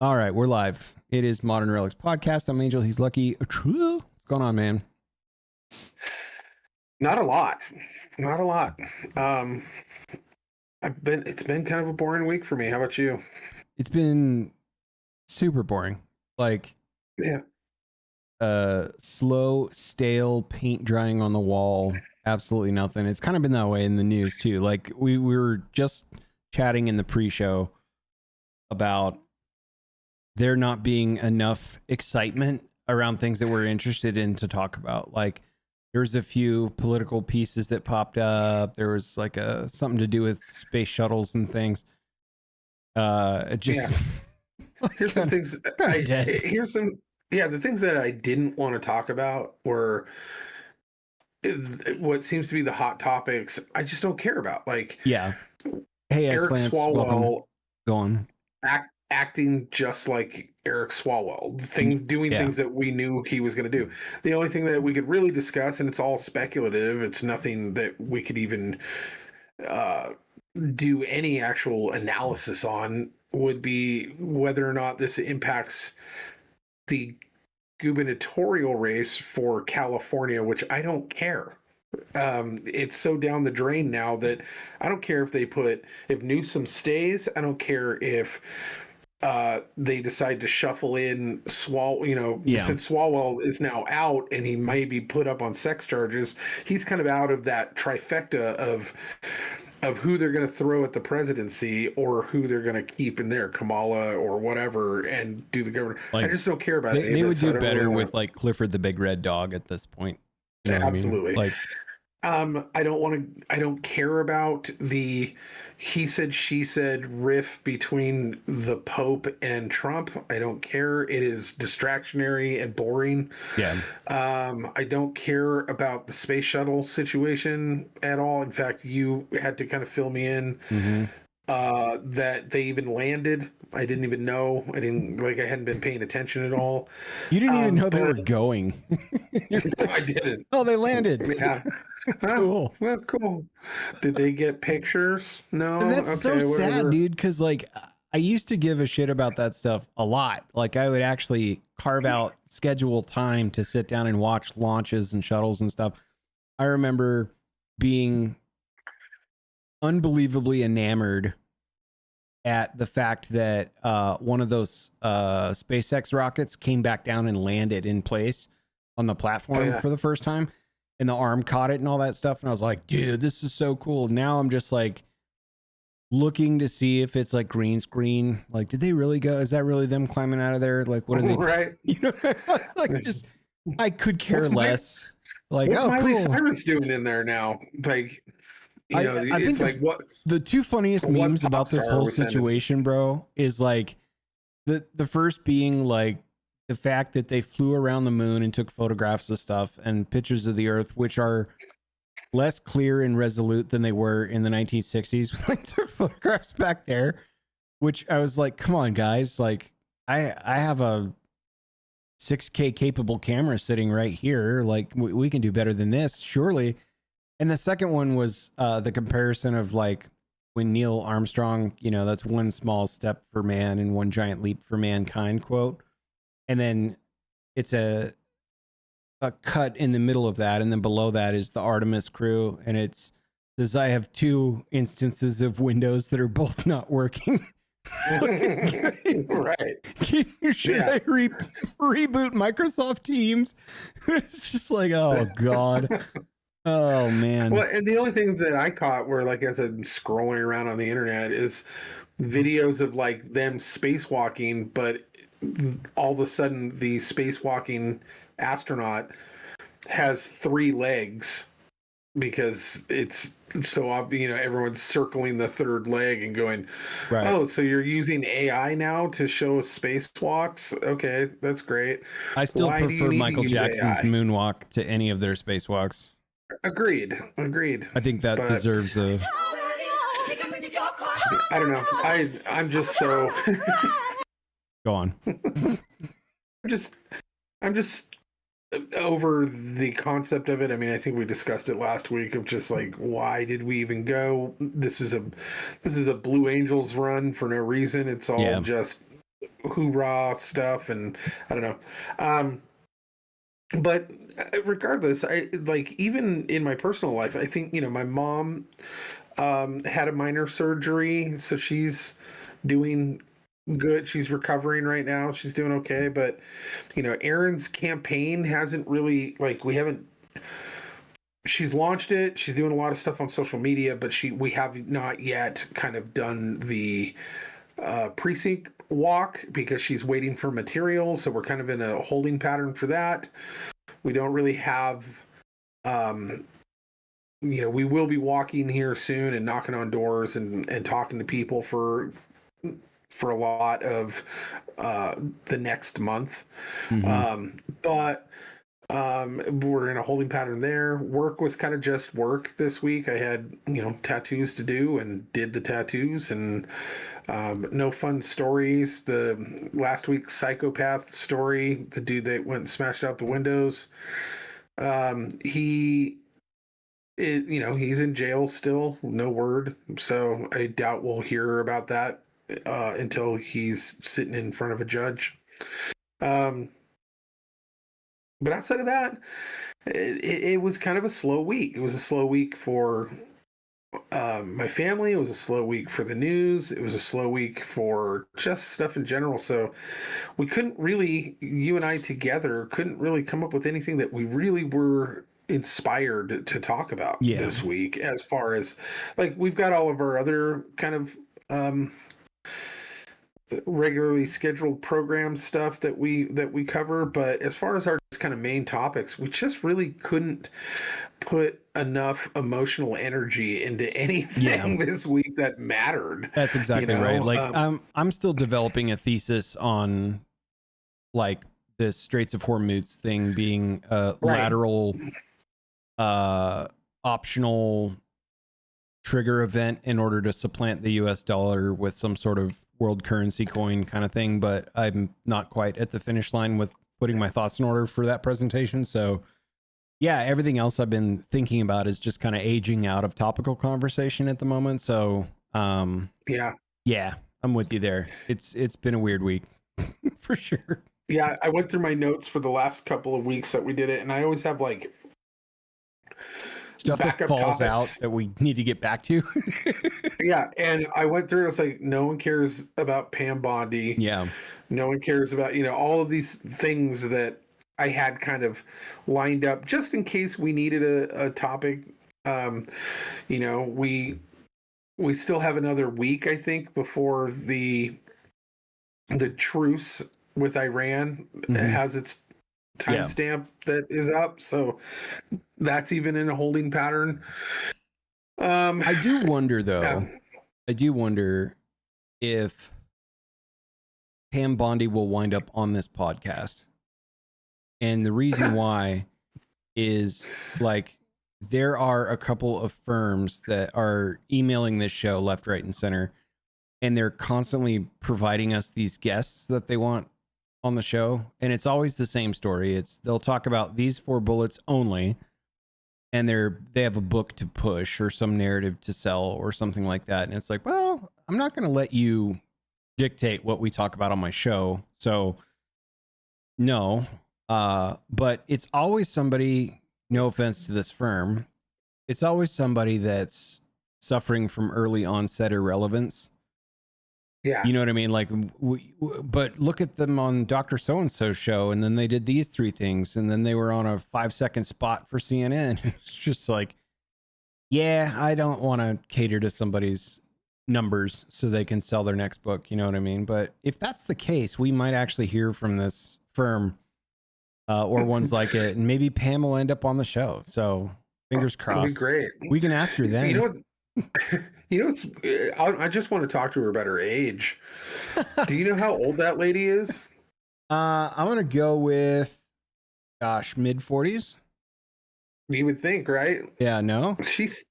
All right, we're live. It is Modern Relics Podcast. I'm Angel. He's Lucky. What's going on, man? Not a lot. Not a lot. It's been kind of a boring week for me. How about you? It's been super boring. Like, yeah. Slow, stale, paint drying on the wall. Absolutely nothing. It's kind of been that way in the news too. Like we were just chatting in the pre-show about there not being enough excitement around things that we're interested in to talk about. Like there was a few political pieces that popped up. There was like something to do with space shuttles and things. Here's some things. The things that I didn't want to talk about were what seems to be the hot topics. I just don't care about. Like, hey, Eric Lance, Swalwell, welcome. Go on. Acting just like Eric Swalwell, doing things that we knew he was going to do. The only thing that we could really discuss, and it's all speculative, it's nothing that we could even do any actual analysis on, would be whether or not this impacts the gubernatorial race for California, which I don't care. It's so down the drain now that I don't care if Newsom stays. I don't care if they decide to shuffle in since Swalwell is now out and he may be put up on sex charges, he's kind of out of that trifecta of who they're going to throw at the presidency or who they're going to keep in there, Kamala or whatever, and do the government. I just don't care about it. They would do better with like Clifford the Big Red Dog at this point. You know absolutely. I mean? I don't care about the he said, she said riff between the Pope and Trump. I don't care. It is distractionary and boring. Yeah. I don't care about the space shuttle situation at all. In fact, you had to kind of fill me in that they even landed. I didn't even know. I hadn't been paying attention at all. You didn't even know they were going. No, I didn't. Oh, they landed. Yeah. Cool. Well, cool. Did they get pictures? No. And that's so sad, dude. Because like I used to give a shit about that stuff a lot. Like I would actually carve out schedule time to sit down and watch launches and shuttles and stuff. I remember being unbelievably enamored at the fact that one of those SpaceX rockets came back down and landed in place on the platform for the first time. And the arm caught it and all that stuff. And I was like, dude, this is so cool. Now I'm just like looking to see if it's like green screen. Like, did they really go? Is that really them climbing out of there? Like, what are they? Right. You know, like just, I could care less. Like, what's Miley Cyrus doing in there now? Like, I think like what the two funniest memes about this whole situation, bro, is like the first being like, the fact that they flew around the moon and took photographs of stuff and pictures of the Earth, which are less clear and resolute than they were in the 1960s when they took photographs back there, which I was like, come on, guys. Like, I have a 6K capable camera sitting right here. Like, we can do better than this, surely. And the second one was the comparison of like when Neil Armstrong, that's one small step for man and one giant leap for mankind quote. And then it's a cut in the middle of that. And then below that is the Artemis crew. And it says, I have two instances of Windows that are both not working. Right. Should I reboot Microsoft Teams? It's just like, oh, God. Oh, man. Well, and the only things that I caught were, like I said, scrolling around on the internet is videos of like them spacewalking, but all of a sudden the spacewalking astronaut has 3 legs because it's so obvious, everyone's circling the third leg and going, right. Oh, so you're using AI now to show us spacewalks? Okay, that's great. I still prefer Michael Jackson's moonwalk to any of their spacewalks. Agreed. I think that deserves a... I don't know. I'm just so... Go on. I'm just over the concept of it. I mean, I think we discussed it last week of just like, why did we even go? This is a Blue Angels run for no reason. It's all just hoorah stuff, and I don't know. But regardless, I like, even in my personal life, I think, my mom had a minor surgery, so she's doing good. She's recovering right now. She's doing okay. But Erin's campaign hasn't really, like, we haven't. She's launched it. She's doing a lot of stuff on social media, but we have not yet kind of done the precinct walk because she's waiting for materials. So we're kind of in a holding pattern for that. We don't really have. We will be walking here soon and knocking on doors and talking to people for a lot of the next month. Mm-hmm. But we're in a holding pattern there. Work was kind of just work this week. I had tattoos to do and did the tattoos, and no fun stories. The last week's psychopath story, the dude that went and smashed out the windows, he's in jail still, no word. So I doubt we'll hear about that until he's sitting in front of a judge. But outside of that, it was kind of a slow week. It was a slow week for my family. It was a slow week for the news. It was a slow week for just stuff in general. So we couldn't really, you and I together, couldn't really come up with anything that we really were inspired to talk about this week. As far as, like, we've got all of our other kind of regularly scheduled program stuff that we cover, but as far as our kind of main topics, we just really couldn't put enough emotional energy into anything this week that mattered. That's exactly right. Like, I'm still developing a thesis on, like, the Straits of Hormuz thing being a lateral optional trigger event in order to supplant the US dollar with some sort of world currency coin kind of thing, but I'm not quite at the finish line with putting my thoughts in order for that presentation. So yeah, everything else I've been thinking about is just kind of aging out of topical conversation at the moment. So yeah, I'm with you there. It's been a weird week for sure. Yeah, I went through my notes for the last couple of weeks that we did it, and I always have, like, stuff that falls topics out that we need to get back to. Yeah, and I went through it. I was like, no one cares about Pam Bondi. Yeah. No one cares about, all of these things that I had kind of lined up just in case we needed a topic. We still have another week, I think, before the truce with Iran has its timestamp that is up. So that's even in a holding pattern. I do wonder, though. I do wonder if Pam Bondi will wind up on this podcast. And the reason why is, like, there are a couple of firms that are emailing this show left, right, and center, and they're constantly providing us these guests that they want on the show. And it's always the same story. They'll talk about these 4 bullets only, and they have a book to push or some narrative to sell or something like that. And it's like, well, I'm not going to let you dictate what we talk about on my show. So no, but it's always somebody, no offense to this firm, it's always somebody that's suffering from early onset irrelevance. Yeah. You know what I mean? Like, but look at them on Dr. So-and-so's show, and then they did these 3 things, and then they were on a 5-second spot for CNN. It's just like, yeah, I don't want to cater to somebody's numbers so they can sell their next book. You know what I mean? But if that's the case, we might actually hear from this firm or ones like it, and maybe Pam will end up on the show. So fingers crossed. That'd be great. We can ask her then. I just want to talk to her about her age. Do you know how old that lady is? I'm gonna go with, mid 40s. You would think, right? Yeah, no. She's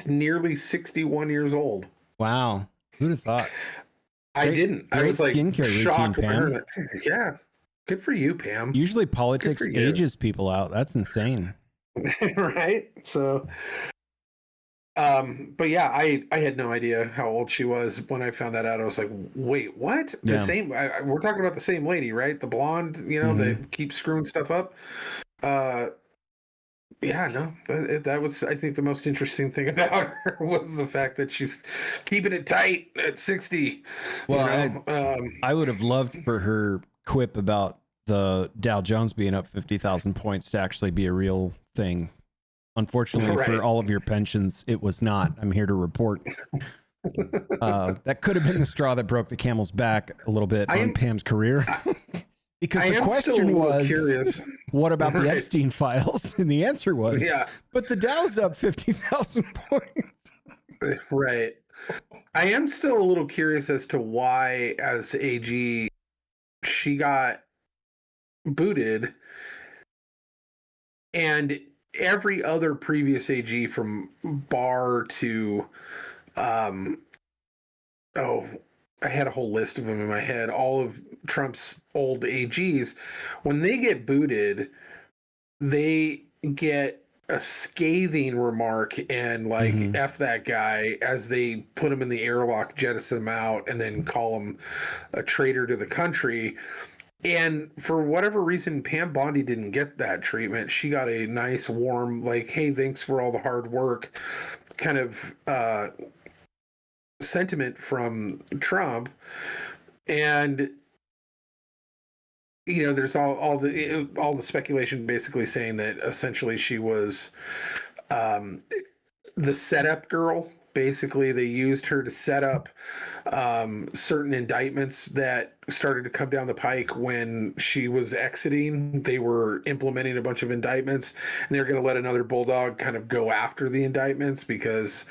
nearly 61 years old. Wow, who'd have thought? I didn't. I was like shocked. Pam. Yeah, good for you, Pam. Usually politics ages people out. That's insane. Right? So But yeah, I had no idea how old she was when I found that out. I was like, wait, what? The same? We're talking about the same lady, right? The blonde, that keeps screwing stuff up. Yeah, no, that was, I think, the most interesting thing about her was the fact that she's keeping it tight at 60. Well, I would have loved for her quip about the Dow Jones being up 50,000 points to actually be a real thing. Unfortunately, for all of your pensions, it was not. I'm here to report. That could have been the straw that broke the camel's back a little bit on Pam's career. Because the question was, curious. What about the Epstein files? And the answer was, but the Dow's up 50,000 points. Right. I am still a little curious as to why, as AG, she got booted, and every other previous AG from Barr to, I had a whole list of them in my head. All of Trump's old AGs, when they get booted, they get a scathing remark and like F that guy as they put him in the airlock, jettison him out, and then call him a traitor to the country. And for whatever reason, Pam Bondi didn't get that treatment. She got a nice, warm, like, hey, thanks for all the hard work kind of sentiment from Trump. And there's all the speculation basically saying that essentially she was the setup girl. Basically, they used her to set up certain indictments that started to come down the pike when she was exiting. They were implementing a bunch of indictments, and they're going to let another bulldog kind of go after the indictments because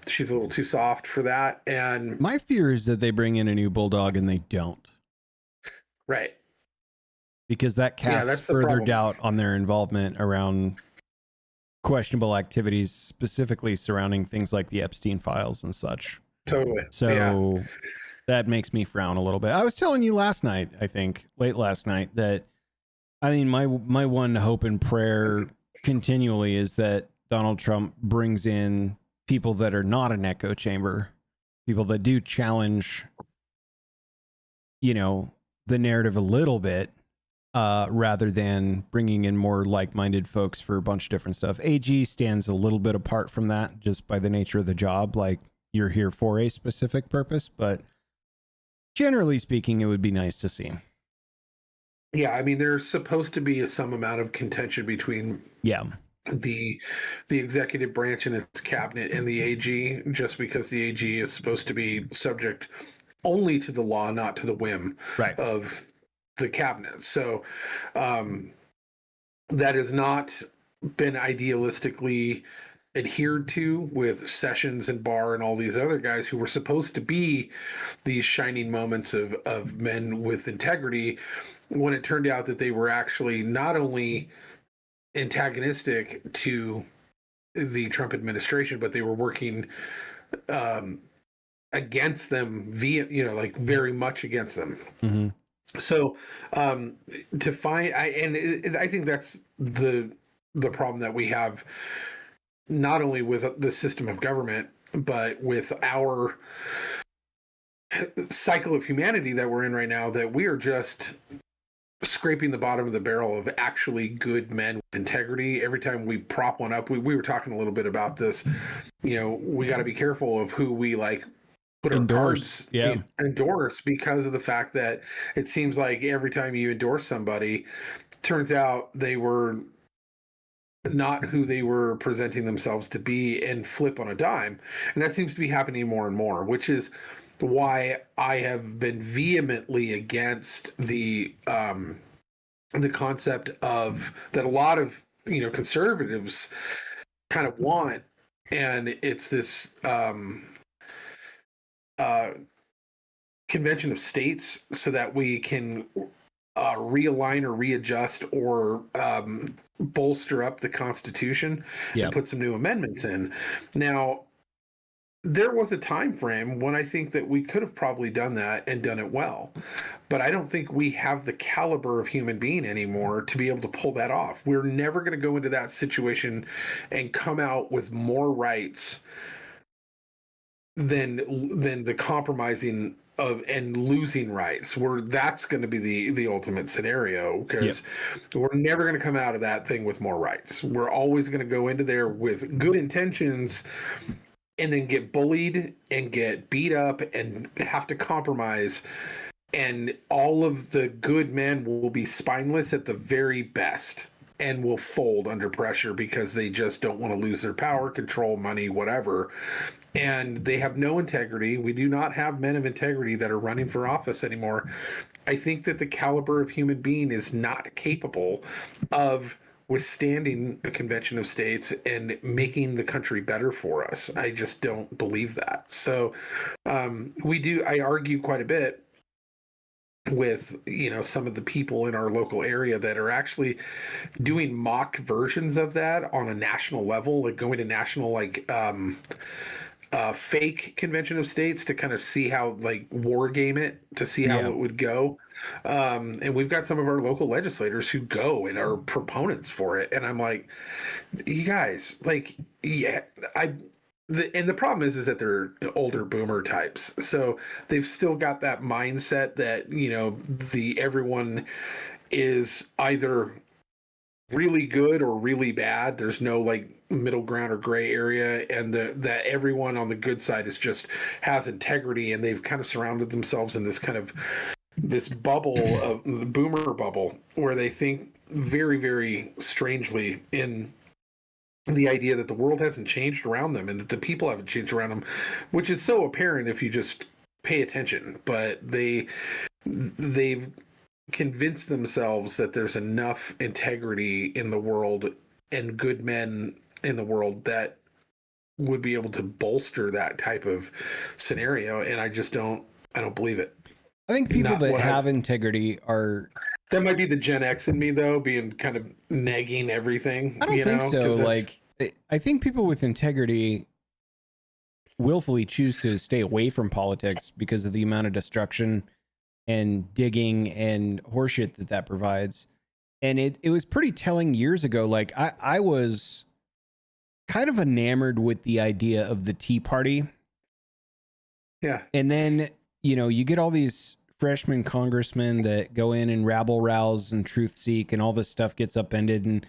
she's a little too soft for that. And my fear is that they bring in a new bulldog and they don't. Right. Because that casts further doubt on their involvement around questionable activities, specifically surrounding things like the Epstein files and such. Totally. So that makes me frown a little bit. I was telling you last night, I think, late last night, that I mean, my one hope and prayer continually is that Donald Trump brings in people that are not an echo chamber, people that do challenge, the narrative a little bit. Rather than bringing in more like-minded folks for a bunch of different stuff. AG stands a little bit apart from that just by the nature of the job. Like, you're here for a specific purpose, but generally speaking, it would be nice to see. Yeah, I mean, there's supposed to be some amount of contention between the executive branch and its cabinet and the AG, just because the AG is supposed to be subject only to the law, not to the whim of the cabinet. So that has not been idealistically adhered to with Sessions and Barr and all these other guys who were supposed to be these shining moments of men with integrity, when it turned out that they were actually not only antagonistic to the Trump administration, but they were working against them very much against them. So to find, I think that's the problem that we have, not only with the system of government, but with our cycle of humanity that we're in right now, that we are just scraping the bottom of the barrel of actually good men with integrity. Every time we prop one up, we were talking a little bit about this, we got to be careful of who we put our cards endorse, because of the fact that it seems like every time you endorse somebody, turns out they were not who they were presenting themselves to be, and flip on a dime. And that seems to be happening more and more, which is why I have been vehemently against the concept of that a lot of conservatives kind of want, and it's this convention of states, so that we can realign or readjust or bolster up the Constitution and put some new amendments in. Now, there was a time frame when I think that we could have probably done that and done it well. But I don't think we have the caliber of human being anymore to be able to pull that off. We're never going to go into that situation and come out with more rights than the compromising of and losing rights, where that's going to be the ultimate scenario, because we're never going to come out of that thing with more rights. We're always going to go into there with good intentions and then get bullied and get beat up and have to compromise, and all of the good men will be spineless at the very best and will fold under pressure because they just don't want to lose their power, control, money, whatever. And they have no integrity. We do not have men of integrity that are running for office anymore. I think that the caliber of human being is not capable of withstanding a convention of states and making the country better for us. I just don't believe that. So I argue quite a bit with some of the people in our local area that are actually doing mock versions of that on a national level, like going to national fake convention of states to kind of see how, like, war game it, to see how it would go. And we've got some of our local legislators who go and are proponents for it. And I'm like, you guys, like, and the problem is that they're older boomer types. So they've still got that mindset that, everyone is either really good or really bad. There's no like middle ground or gray area, and that everyone on the good side has integrity, and they've kind of surrounded themselves in this bubble of the boomer bubble, where they think very, very strangely in the idea that the world hasn't changed around them and that the people haven't changed around them, which is so apparent if you just pay attention. But they've convinced themselves that there's enough integrity in the world and good men in the world that would be able to bolster that type of scenario. And I don't believe it. I think people that have integrity are... That might be the Gen X in me, though, being kind of nagging everything. I don't think so. Like, I think people with integrity willfully choose to stay away from politics because of the amount of destruction and digging and horseshit that provides. And it was pretty telling years ago. Like, I was kind of enamored with the idea of the Tea Party. Yeah. And then, you get all these freshman congressmen that go in and rabble rouse and truth seek, and all this stuff gets upended. And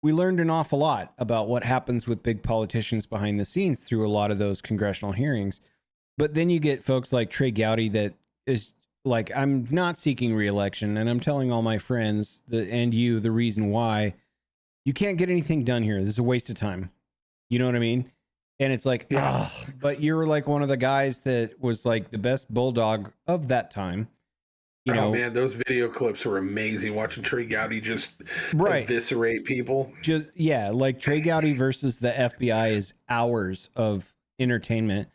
we learned an awful lot about what happens with big politicians behind the scenes through a lot of those congressional hearings. But then you get folks like Trey Gowdy that is like, I'm not seeking re-election, and I'm telling all my friends and you the reason why you can't get anything done here. This is a waste of time. You know what I mean? And it's like, but you're like one of the guys that was like the best bulldog of that time. Man, those video clips were amazing. Watching Trey Gowdy just eviscerate people. Like Trey Gowdy versus the FBI is hours of entertainment.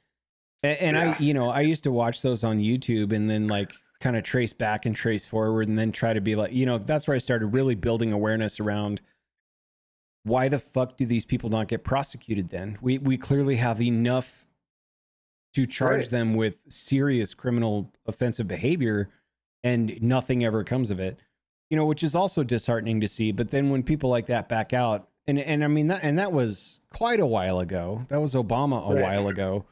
And I used to watch those on YouTube and then like kind of trace back and trace forward and then try to be like, that's where I started really building awareness around why the fuck do these people not get prosecuted then? We clearly have enough to charge them with serious criminal offensive behavior, and nothing ever comes of it, which is also disheartening to see. But then when people like that back out, and I mean, that was quite a while ago. That was Obama a while ago.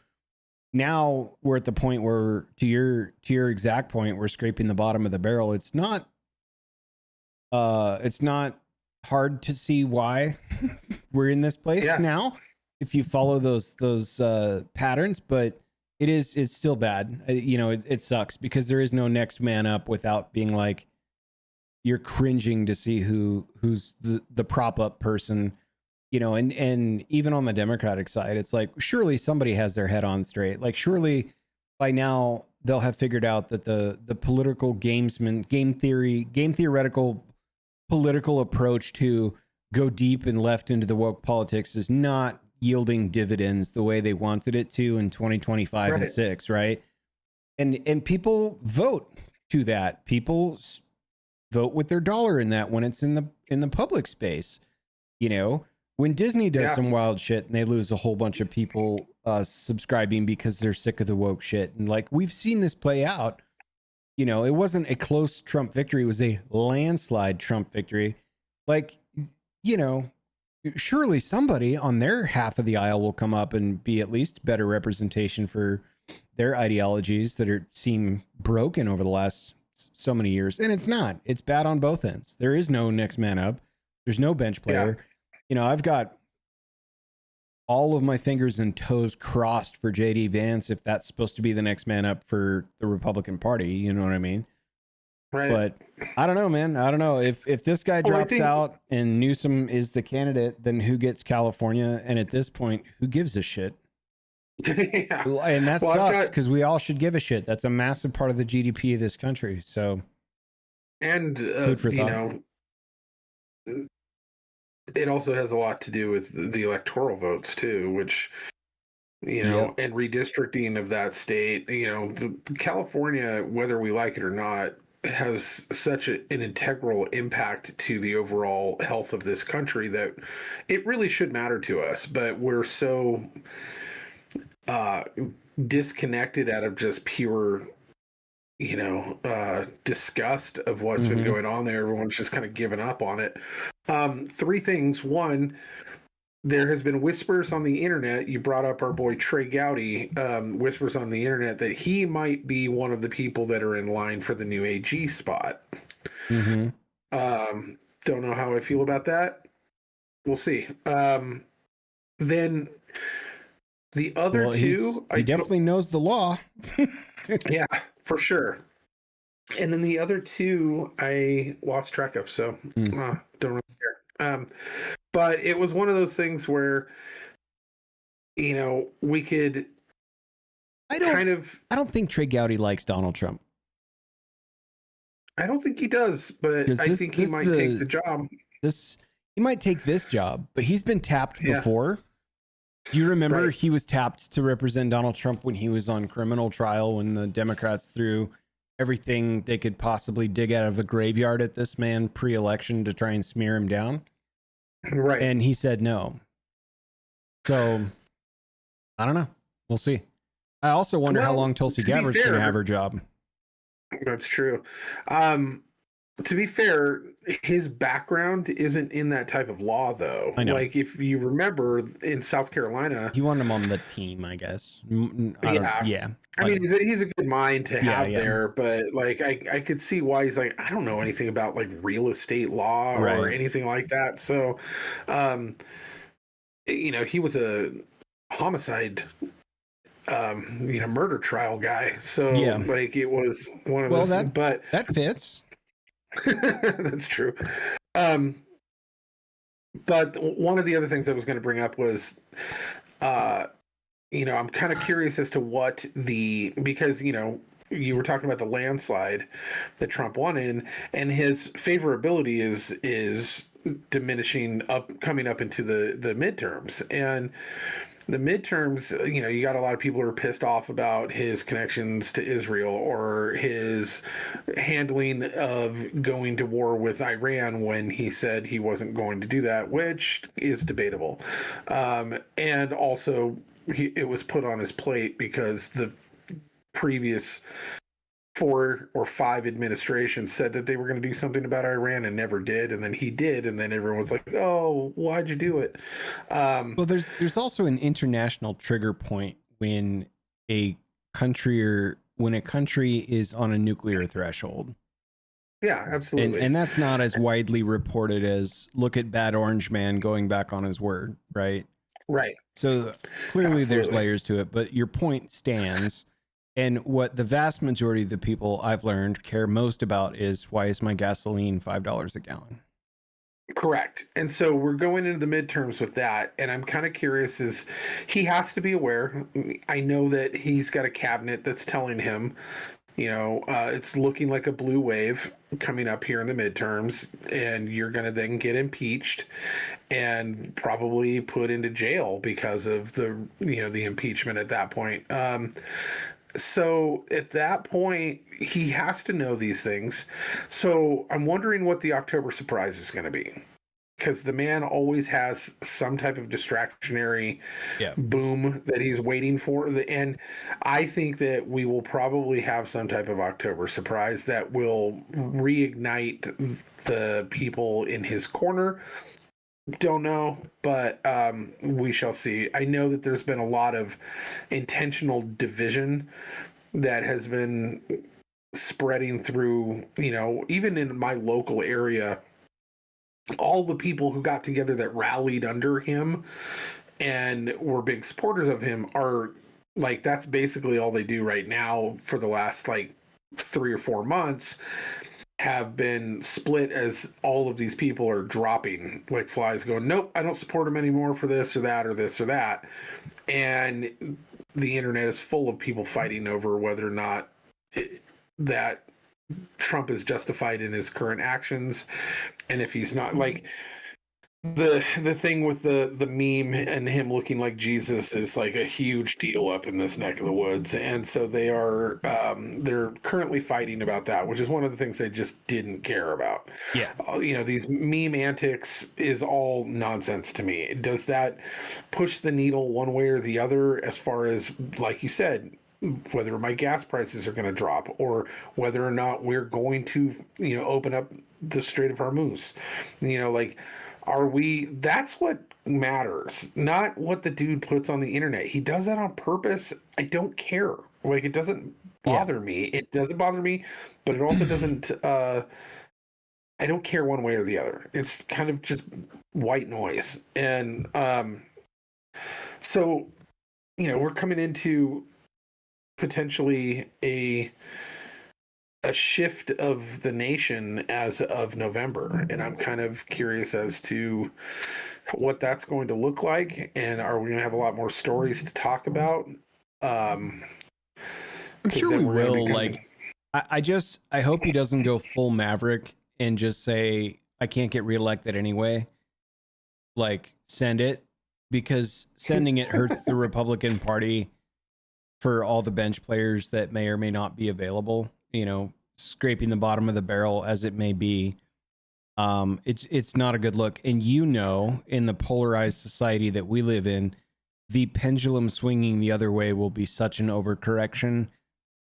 Now we're at the point where, to your exact point, we're scraping the bottom of the barrel. It's not hard to see why we're in this place now, if you follow those patterns, but it's still bad. It sucks because there is no next man up without being like, you're cringing to see who's the prop up person, and even on the Democratic side, it's like, surely somebody has their head on straight. Like, surely by now they'll have figured out that the political game theoretical political approach to go deep and left into the woke politics is not yielding dividends the way they wanted it to in 2025 and 6, right? And people vote to that. People vote with their dollar in that when it's in the public space. When Disney does some wild shit and they lose a whole bunch of people subscribing because they're sick of the woke shit. And like, we've seen this play out. You know, it wasn't a close Trump victory. It was a landslide Trump victory. Like, you know, surely somebody on their half of the aisle will come up and be at least better representation for their ideologies that seem broken over the last so many years. And it's not. It's bad on both ends. There is no next man up. There's no bench player. Yeah. You know, I've got all of my fingers and toes crossed for JD Vance if that's supposed to be the next man up for the Republican Party. You know what I mean? Right. But I don't know, man. I don't know. If this guy drops out and Newsom is the candidate, then who gets California? And at this point, who gives a shit? Yeah. And that sucks because we all should give a shit. That's a massive part of the GDP of this country. So, and you know, it also has a lot to do with the electoral votes too, which, you know, and redistricting of that state. You know, California, whether we like it or not, has such an integral impact to the overall health of this country that it really should matter to us. But we're so disconnected out of just pure, you know, disgust of what's been going on there. Everyone's just kind of given up on it. Three things. One, there has been whispers on the internet. You brought up our boy Trey Gowdy, whispers on the internet that he might be one of the people that are in line for the new AG spot. Don't know how I feel about that. We'll see. Then the other two, he definitely knows the law. Yeah, for sure. And then the other two, I lost track of, so don't really care. But it was one of those things where, you know, we could I don't think Trey Gowdy likes Donald Trump. I don't think he does, but I think he might take the job. He might take this job, but he's been tapped before. Do you remember he was tapped to represent Donald Trump when he was on criminal trial, when the Democrats threw everything they could possibly dig out of a graveyard at this man pre-election to try and smear him down? Right. And he said no. So, I don't know. We'll see. I also wonder how long Tulsi Gabbard's going to have her job. That's true. To be fair, his background isn't in that type of law, though. I know. Like, if you remember, in South Carolina... He wanted him on the team, I guess. Yeah. I mean, he's a good mind to have there, but, like, I could see why he's like, I don't know anything about, like, real estate law or anything like that. So, you know, he was a homicide... you know, murder trial guy. So, like, it was one of those... But that fits. That's true. But one of the other things I was going to bring up was, you know, I'm kind of curious as to what because, you know, you were talking about the landslide that Trump won in, and his favorability is diminishing coming up into the midterms. And the midterms, you know, you got a lot of people who are pissed off about his connections to Israel or his handling of going to war with Iran when he said he wasn't going to do that, which is debatable. And also, it was put on his plate because the previous 4 or 5 administrations said that they were going to do something about Iran and never did, and then he did, and then everyone's like, "Oh, why'd you do it?" Well, there's also an international trigger point when a country is on a nuclear threshold. Yeah, absolutely. And that's not as widely reported as look at Bad Orange Man going back on his word, right? Right. So clearly there's layers to it, but your point stands. And what the vast majority of the people I've learned care most about is, why is my gasoline $5 a gallon? Correct. And so we're going into the midterms with that. And I'm kind of curious, he has to be aware. I know that he's got a cabinet that's telling him, you know, it's looking like a blue wave coming up here in the midterms, and you're going to then get impeached and probably put into jail because of the impeachment at that point. So at that point, he has to know these things. So I'm wondering what the October surprise is going to be. because the man always has some type of distractionary boom that he's waiting for. And I think that we will probably have some type of October surprise that will reignite the people in his corner. Don't know, but we shall see. I know that there's been a lot of intentional division that has been spreading through, even in my local area. All the people who got together that rallied under him and were big supporters of him are like, that's basically all they do right now for the last like 3 or 4 months, have been split as all of these people are dropping like flies, going, nope, I don't support him anymore for this or that or this or that. And the internet is full of people fighting over whether or not that Trump is justified in his current actions, and if he's not. Like the thing with the meme and him looking like Jesus is like a huge deal up in this neck of the woods, and so they're currently fighting about that, which is one of the things they just didn't care about. These meme antics is all nonsense to me. Does that push the needle one way or the other, as far as, like you said, whether my gas prices are going to drop, or whether or not we're going to, open up the Strait of Hormuz? That's what matters, not what the dude puts on the internet. He does that on purpose. I don't care. Like, it doesn't bother me. It doesn't bother me, but it also doesn't, I don't care one way or the other. It's kind of just white noise. And, so, we're coming into potentially a shift of the nation as of November, and I'm kind of curious as to what that's going to look like, and are we going to have a lot more stories to talk about? I'm sure we will. Like, I hope he doesn't go full Maverick and just say, I can't get reelected anyway. Like, send it, because sending it hurts the Republican Party for all the bench players that may or may not be available, scraping the bottom of the barrel as it may be. It's not a good look. And in the polarized society that we live in, the pendulum swinging the other way will be such an overcorrection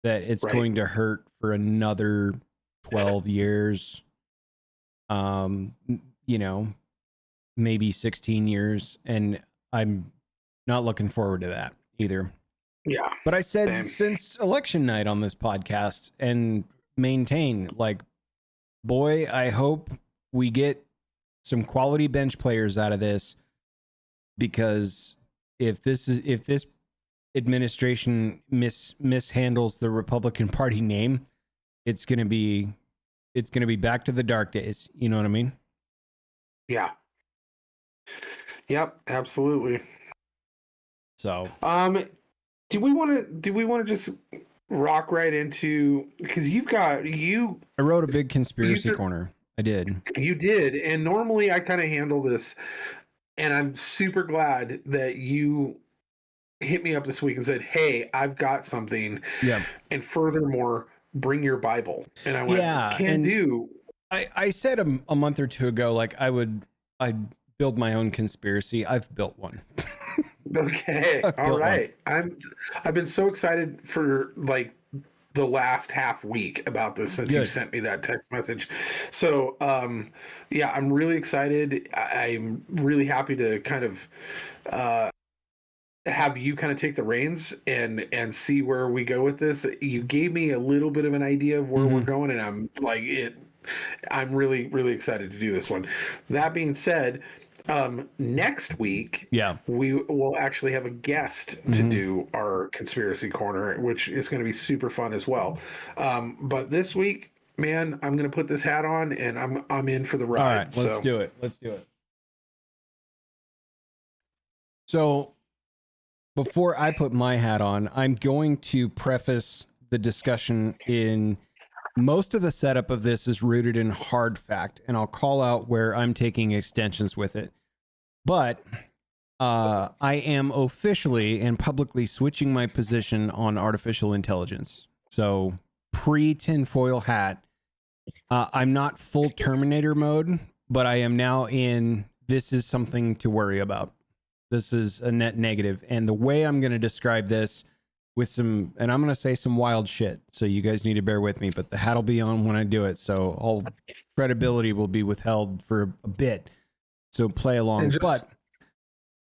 that it's going to hurt for another 12 years, maybe 16 years. And I'm not looking forward to that either. Yeah. But I said since election night on this podcast and maintain, like, boy, I hope we get some quality bench players out of this, because if this administration mishandles the Republican Party name, it's going to be back to the dark days. You know what I mean? Yeah. Yep, absolutely. So, do we want to just rock right into, because I wrote a big conspiracy corner. I did. You did. And normally I kind of handle this, and I'm super glad that you hit me up this week and said, hey, I've got something. Yeah. And furthermore, bring your Bible. And I went, I said a month or two ago, like, I'd build my own conspiracy. I've built one. Okay. All right. I've been so excited for like the last half week about this since you sent me that text message. So, I'm really excited. I'm really happy to kind of have you kind of take the reins and see where we go with this. You gave me a little bit of an idea of where we're going, and I'm really, really excited to do this one. That being said, next week, we will actually have a guest to do our conspiracy corner, which is going to be super fun as well. But this week, man, I'm going to put this hat on, and I'm in for the ride. All right, let's do it. So, before I put my hat on, I'm going to preface the discussion in most of the setup of this is rooted in hard fact, and I'll call out where I'm taking extensions with it. But I am officially and publicly switching my position on artificial intelligence. So pre-tinfoil hat, I'm not full Terminator mode, but I am now in this is something to worry about. This is a net negative. And the way I'm going to describe this with some, and I'm going to say some wild shit, so you guys need to bear with me, but the hat will be on when I do it, so all credibility will be withheld for a bit. So play along. But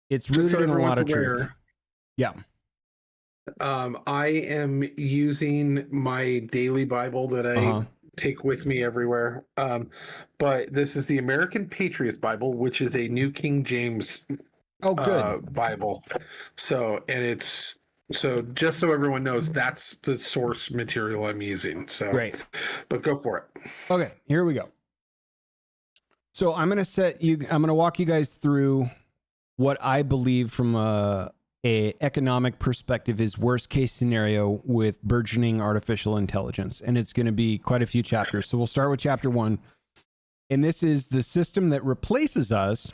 it's rooted in a lot of truth. Yeah. I am using my daily Bible that I take with me everywhere. But this is the American Patriots Bible, which is a New King James Bible. So just so everyone knows, that's the source material I'm using. So great. But go for it. Okay, here we go. So I'm going to walk you guys through what I believe from a economic perspective is worst case scenario with burgeoning artificial intelligence. And it's going to be quite a few chapters. So we'll start with chapter 1. And this is the system that replaces us.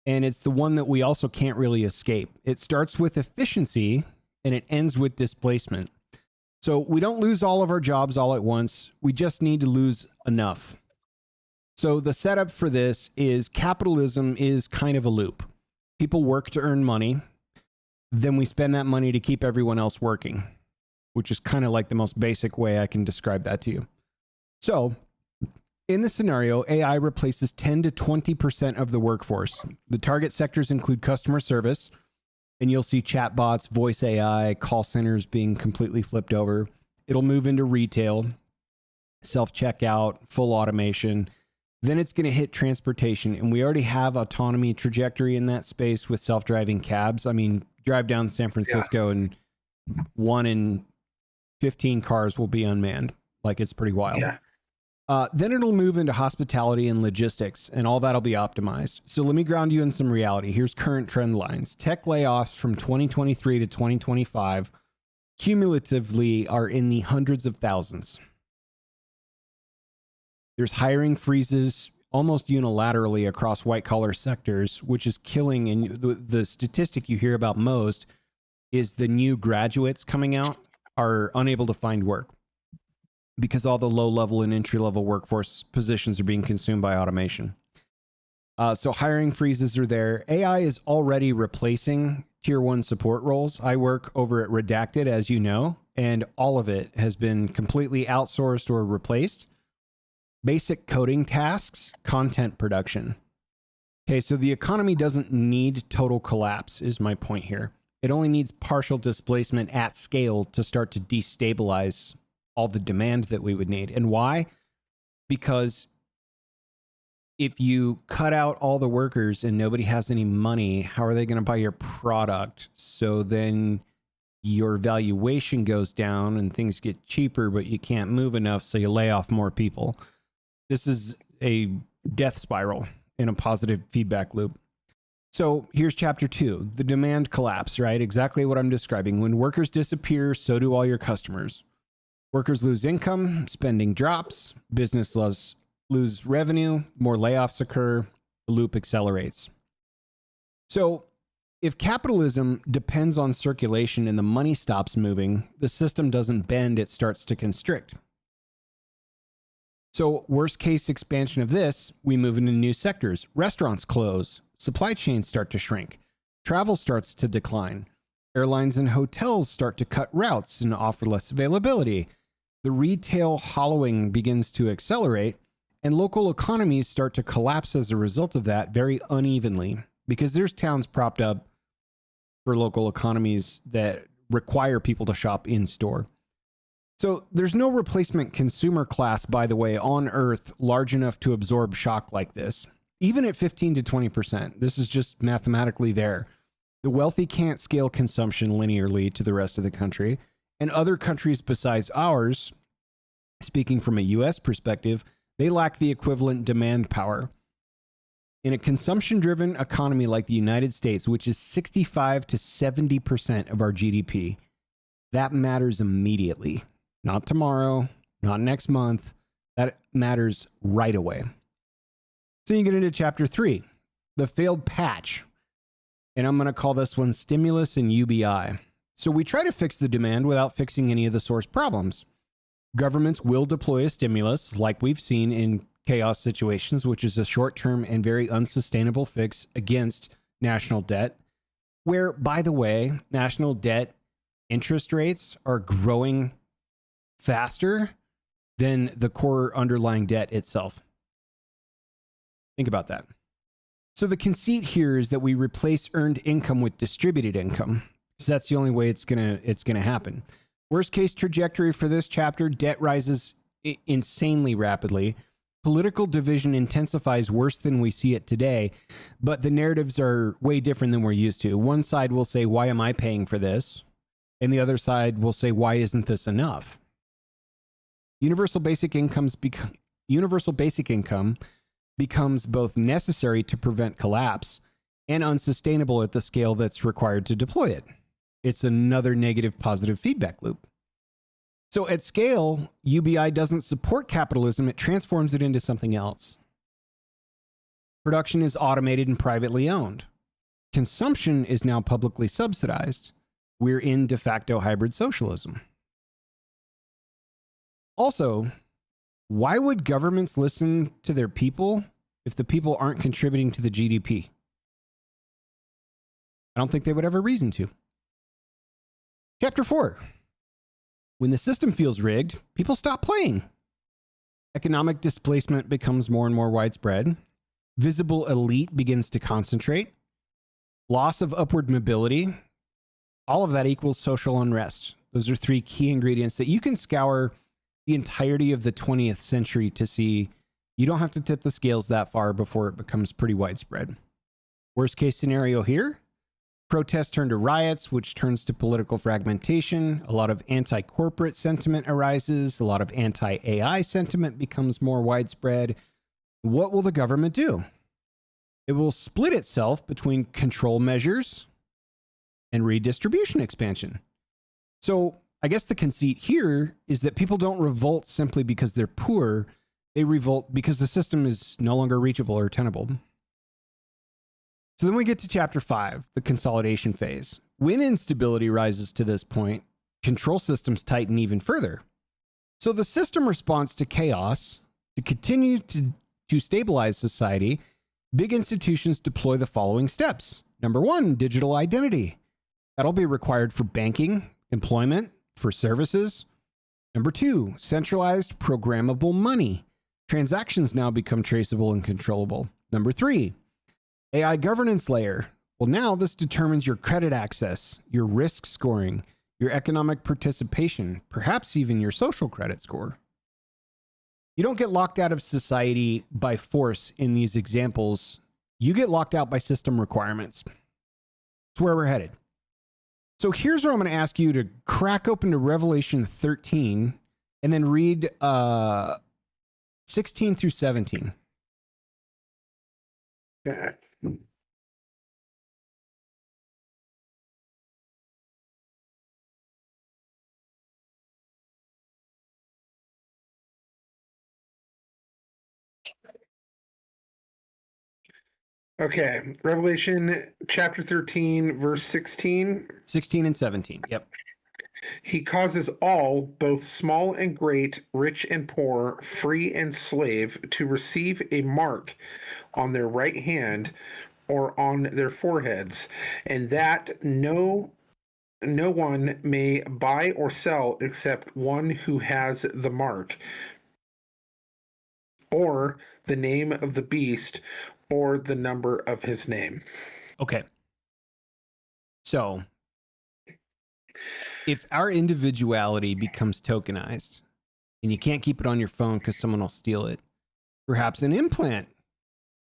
And it's the one that we also can't really escape. It starts with efficiency and it ends with displacement. So we don't lose all of our jobs all at once. We just need to lose enough. So the setup for this is capitalism is kind of a loop. People work to earn money. Then we spend that money to keep everyone else working, which is kind of like the most basic way I can describe that to you. So in this scenario, AI replaces 10 to 20% of the workforce. The target sectors include customer service, and you'll see chatbots, voice AI, call centers being completely flipped over. It'll move into retail, self-checkout, full automation. Then it's going to hit transportation, and we already have autonomy trajectory in that space with self-driving cabs. I mean, drive down San Francisco and 1 in 15 cars will be unmanned. Like, it's pretty wild. Yeah. Then it'll move into hospitality and logistics, and all that'll be optimized. So let me ground you in some reality. Here's current trend lines. Tech layoffs from 2023 to 2025 cumulatively are in the hundreds of thousands. There's hiring freezes almost unilaterally across white-collar sectors, which is killing. And the statistic you hear about most is the new graduates coming out are unable to find work because all the low-level and entry-level workforce positions are being consumed by automation. So hiring freezes are there. AI is already replacing tier 1 support roles. I work over at Redacted, as you know, and all of it has been completely outsourced or replaced. Basic coding tasks, content production. Okay, so the economy doesn't need total collapse, is my point here. It only needs partial displacement at scale to start to destabilize all the demand that we would need. And why? Because if you cut out all the workers and nobody has any money, how are they going to buy your product? So then your valuation goes down and things get cheaper, but you can't move enough, so you lay off more people. This is a death spiral in a positive feedback loop. So here's chapter 2, the demand collapse, right? Exactly what I'm describing. When workers disappear, so do all your customers. Workers lose income, spending drops, business lose revenue, more layoffs occur, the loop accelerates. So if capitalism depends on circulation and the money stops moving, the system doesn't bend, it starts to constrict. So worst case expansion of this, we move into new sectors. Restaurants close, supply chains start to shrink, travel starts to decline, airlines and hotels start to cut routes and offer less availability. The retail hollowing begins to accelerate, and local economies start to collapse as a result of that very unevenly, because there's towns propped up for local economies that require people to shop in store. So there's no replacement consumer class, by the way, on Earth large enough to absorb shock like this. Even at 15 to 20%, this is just mathematically there. The wealthy can't scale consumption linearly to the rest of the country. And other countries besides ours, speaking from a US perspective, they lack the equivalent demand power. In a consumption-driven economy like the United States, which is 65 to 70% of our GDP, that matters immediately. Not tomorrow, not next month. That matters right away. So you get into chapter 3, the failed patch. And I'm going to call this one stimulus and UBI. So we try to fix the demand without fixing any of the source problems. Governments will deploy a stimulus, like we've seen in chaos situations, which is a short-term and very unsustainable fix against national debt, where, by the way, national debt interest rates are growing faster than the core underlying debt itself. Think about that. So the conceit here is that we replace earned income with distributed income, because that's the only way it's gonna happen. Worst case trajectory for this chapter: debt rises insanely rapidly. Political division intensifies worse than we see it today, but the narratives are way different than we're used to. One side will say, why am I paying for this? And the other side will say, why isn't this enough? Universal basic income becomes both necessary to prevent collapse and unsustainable at the scale that's required to deploy it. It's another negative positive feedback loop. So at scale, UBI doesn't support capitalism, it transforms it into something else. Production is automated and privately owned. Consumption is now publicly subsidized. We're in de facto hybrid socialism. Also, why would governments listen to their people if the people aren't contributing to the GDP? I don't think they would have a reason to. Chapter 4. When the system feels rigged, people stop playing. Economic displacement becomes more and more widespread. Visible elite begins to concentrate. Loss of upward mobility. All of that equals social unrest. Those are three key ingredients that you can scour the entirety of the 20th century to see. You don't have to tip the scales that far before it becomes pretty widespread. Worst case scenario here: protests turn to riots, which turns to political fragmentation. A lot of anti-corporate sentiment arises. A lot of anti-AI sentiment becomes more widespread. What will the government do? It will split itself between control measures and redistribution expansion. So I guess the conceit here is that people don't revolt simply because they're poor. They revolt because the system is no longer reachable or tenable. So then we get to chapter 5, the consolidation phase. When instability rises to this point, control systems tighten even further. So the system responds to chaos. To continue to stabilize society, big institutions deploy the following steps. Number 1, digital identity. That'll be required for banking, employment, for services. Number 2, centralized programmable money. Transactions now become traceable and controllable. Number 3, AI governance layer. Well, now this determines your credit access, your risk scoring, your economic participation, perhaps even your social credit score. You don't get locked out of society by force in these examples. You get locked out by system requirements. It's where we're headed. So here's where I'm going to ask you to crack open to Revelation 13 and then read 16 through 17. Okay. Okay, Revelation chapter 13, verse 16. 16 and 17, yep. He causes all, both small and great, rich and poor, free and slave, to receive a mark on their right hand or on their foreheads, and that no one may buy or sell except one who has the mark, or the name of the beast, or the number of his name. Okay. So, if our individuality becomes tokenized and you can't keep it on your phone because someone will steal it, perhaps an implant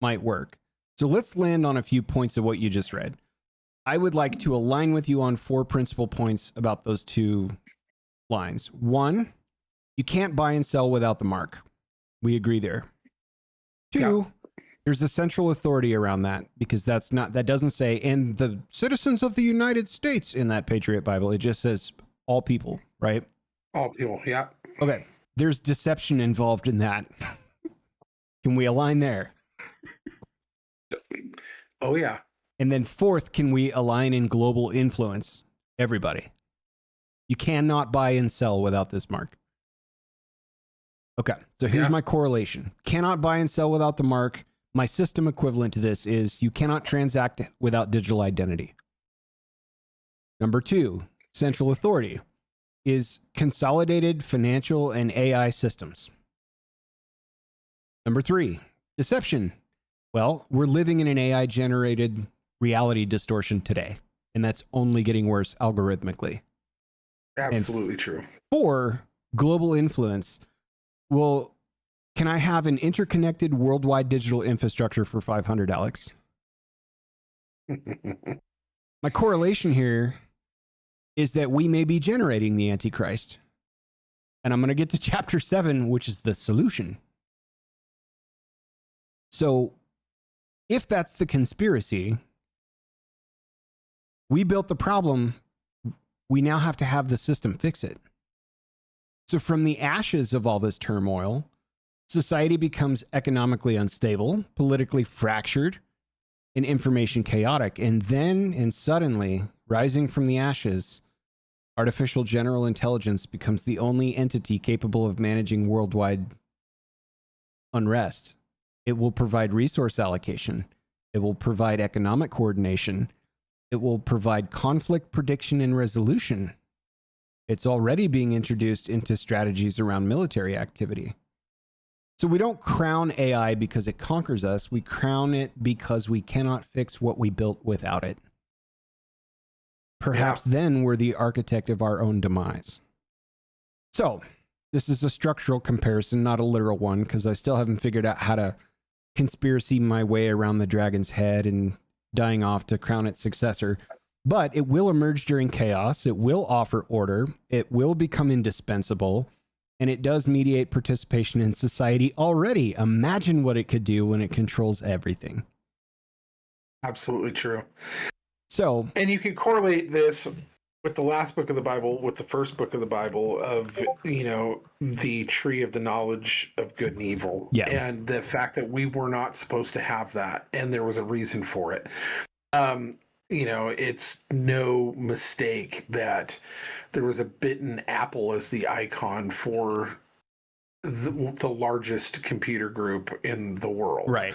might work. So let's land on a few points of what you just read. I would like to align with you on 4 principal points about those 2 lines. 1, you can't buy and sell without the mark. We agree there. 2, yeah. There's a central authority around that, because that doesn't say, and the citizens of the United States in that Patriot Bible. It just says all people, right? All people, yeah. Okay. There's deception involved in that. Can we align there? Oh, yeah. And then 4th, can we align in global influence? Everybody. You cannot buy and sell without this mark. Okay, so here's my correlation. Cannot buy and sell without the mark. My system equivalent to this is you cannot transact without digital identity. Number 2, central authority is consolidated financial and AI systems. Number 3, deception. Well, we're living in an AI-generated reality distortion today, and that's only getting worse algorithmically. Absolutely true. 4, global influence. Well, can I have an interconnected worldwide digital infrastructure for $500, Alex? My correlation here is that we may be generating the Antichrist. And I'm going to get to chapter 7, which is the solution. So, if that's the conspiracy, we built the problem. We now have to have the system fix it. So from the ashes of all this turmoil, society becomes economically unstable, politically fractured, and information chaotic. And then, and suddenly, rising from the ashes, artificial general intelligence becomes the only entity capable of managing worldwide unrest. It will provide resource allocation. It will provide economic coordination. It will provide conflict prediction and resolution. It's already being introduced into strategies around military activity. So we don't crown AI because it conquers us. We crown it because we cannot fix what we built without it. Perhaps then we're the architect of our own demise. So this is a structural comparison, not a literal one, because I still haven't figured out how to conspiracy my way around the dragon's head and dying off to crown its successor. But it will emerge during chaos. It will offer order. It will become indispensable. And it does mediate participation in society already. Imagine what it could do when it controls everything. Absolutely true. So, and you can correlate this with the last book of the Bible, with the first book of the Bible of, you know, the tree of the knowledge of good and evil. Yeah. And the fact that we were not supposed to have that. And there was a reason for it. You know, it's no mistake that there was a bitten apple as the icon for the largest computer group in the world. Right.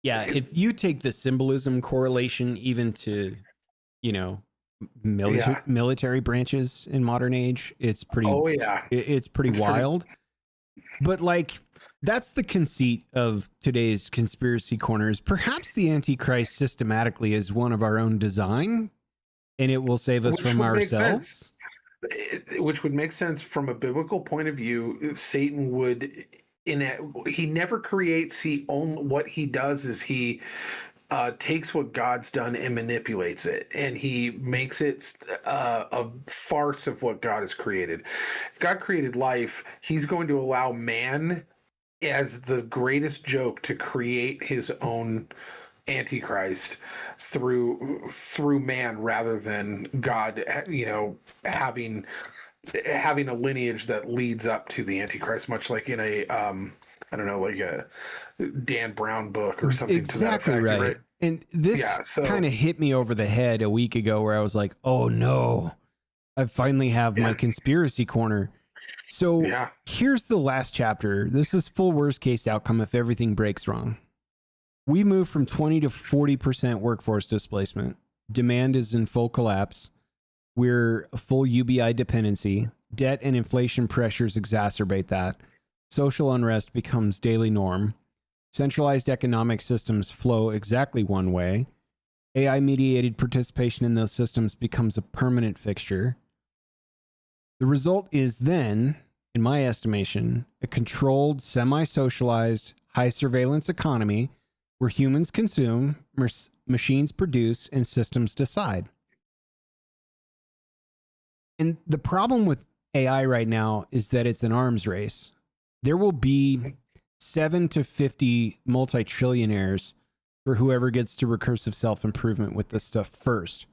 Yeah, if you take the symbolism correlation even to, you know, military branches in modern age, it's pretty. Oh yeah, it's pretty wild. But like, that's the conceit of today's conspiracy corners. Perhaps the Antichrist systematically is one of our own design, and it will save us from ourselves. Which would make sense from a biblical point of view. Satan would, he never creates. What he does is he takes what God's done and manipulates it, and he makes it a farce of what God has created. If God created life, he's going to allow man as the greatest joke to create his own Antichrist through man, rather than God, you know, having a lineage that leads up to the Antichrist, much like in a I don't know, like a Dan Brown book or something. Exactly to that effect, right. And this kind of hit me over the head a week ago, where I was like, oh no, I finally have my conspiracy corner. So here's the last chapter. This is full worst case outcome if everything breaks wrong. We move from 20 to 40% workforce displacement. Demand is in full collapse. We're a full UBI dependency. Debt and inflation pressures exacerbate that. Social unrest becomes daily norm. Centralized economic systems flow exactly one way. AI-mediated participation in those systems becomes a permanent fixture. The result is then, in my estimation, a controlled, semi-socialized, high-surveillance economy where humans consume, machines produce, and systems decide. And the problem with AI right now is that it's an arms race. There will be 7 to 50 multi-trillionaires for whoever gets to recursive self-improvement with this stuff first.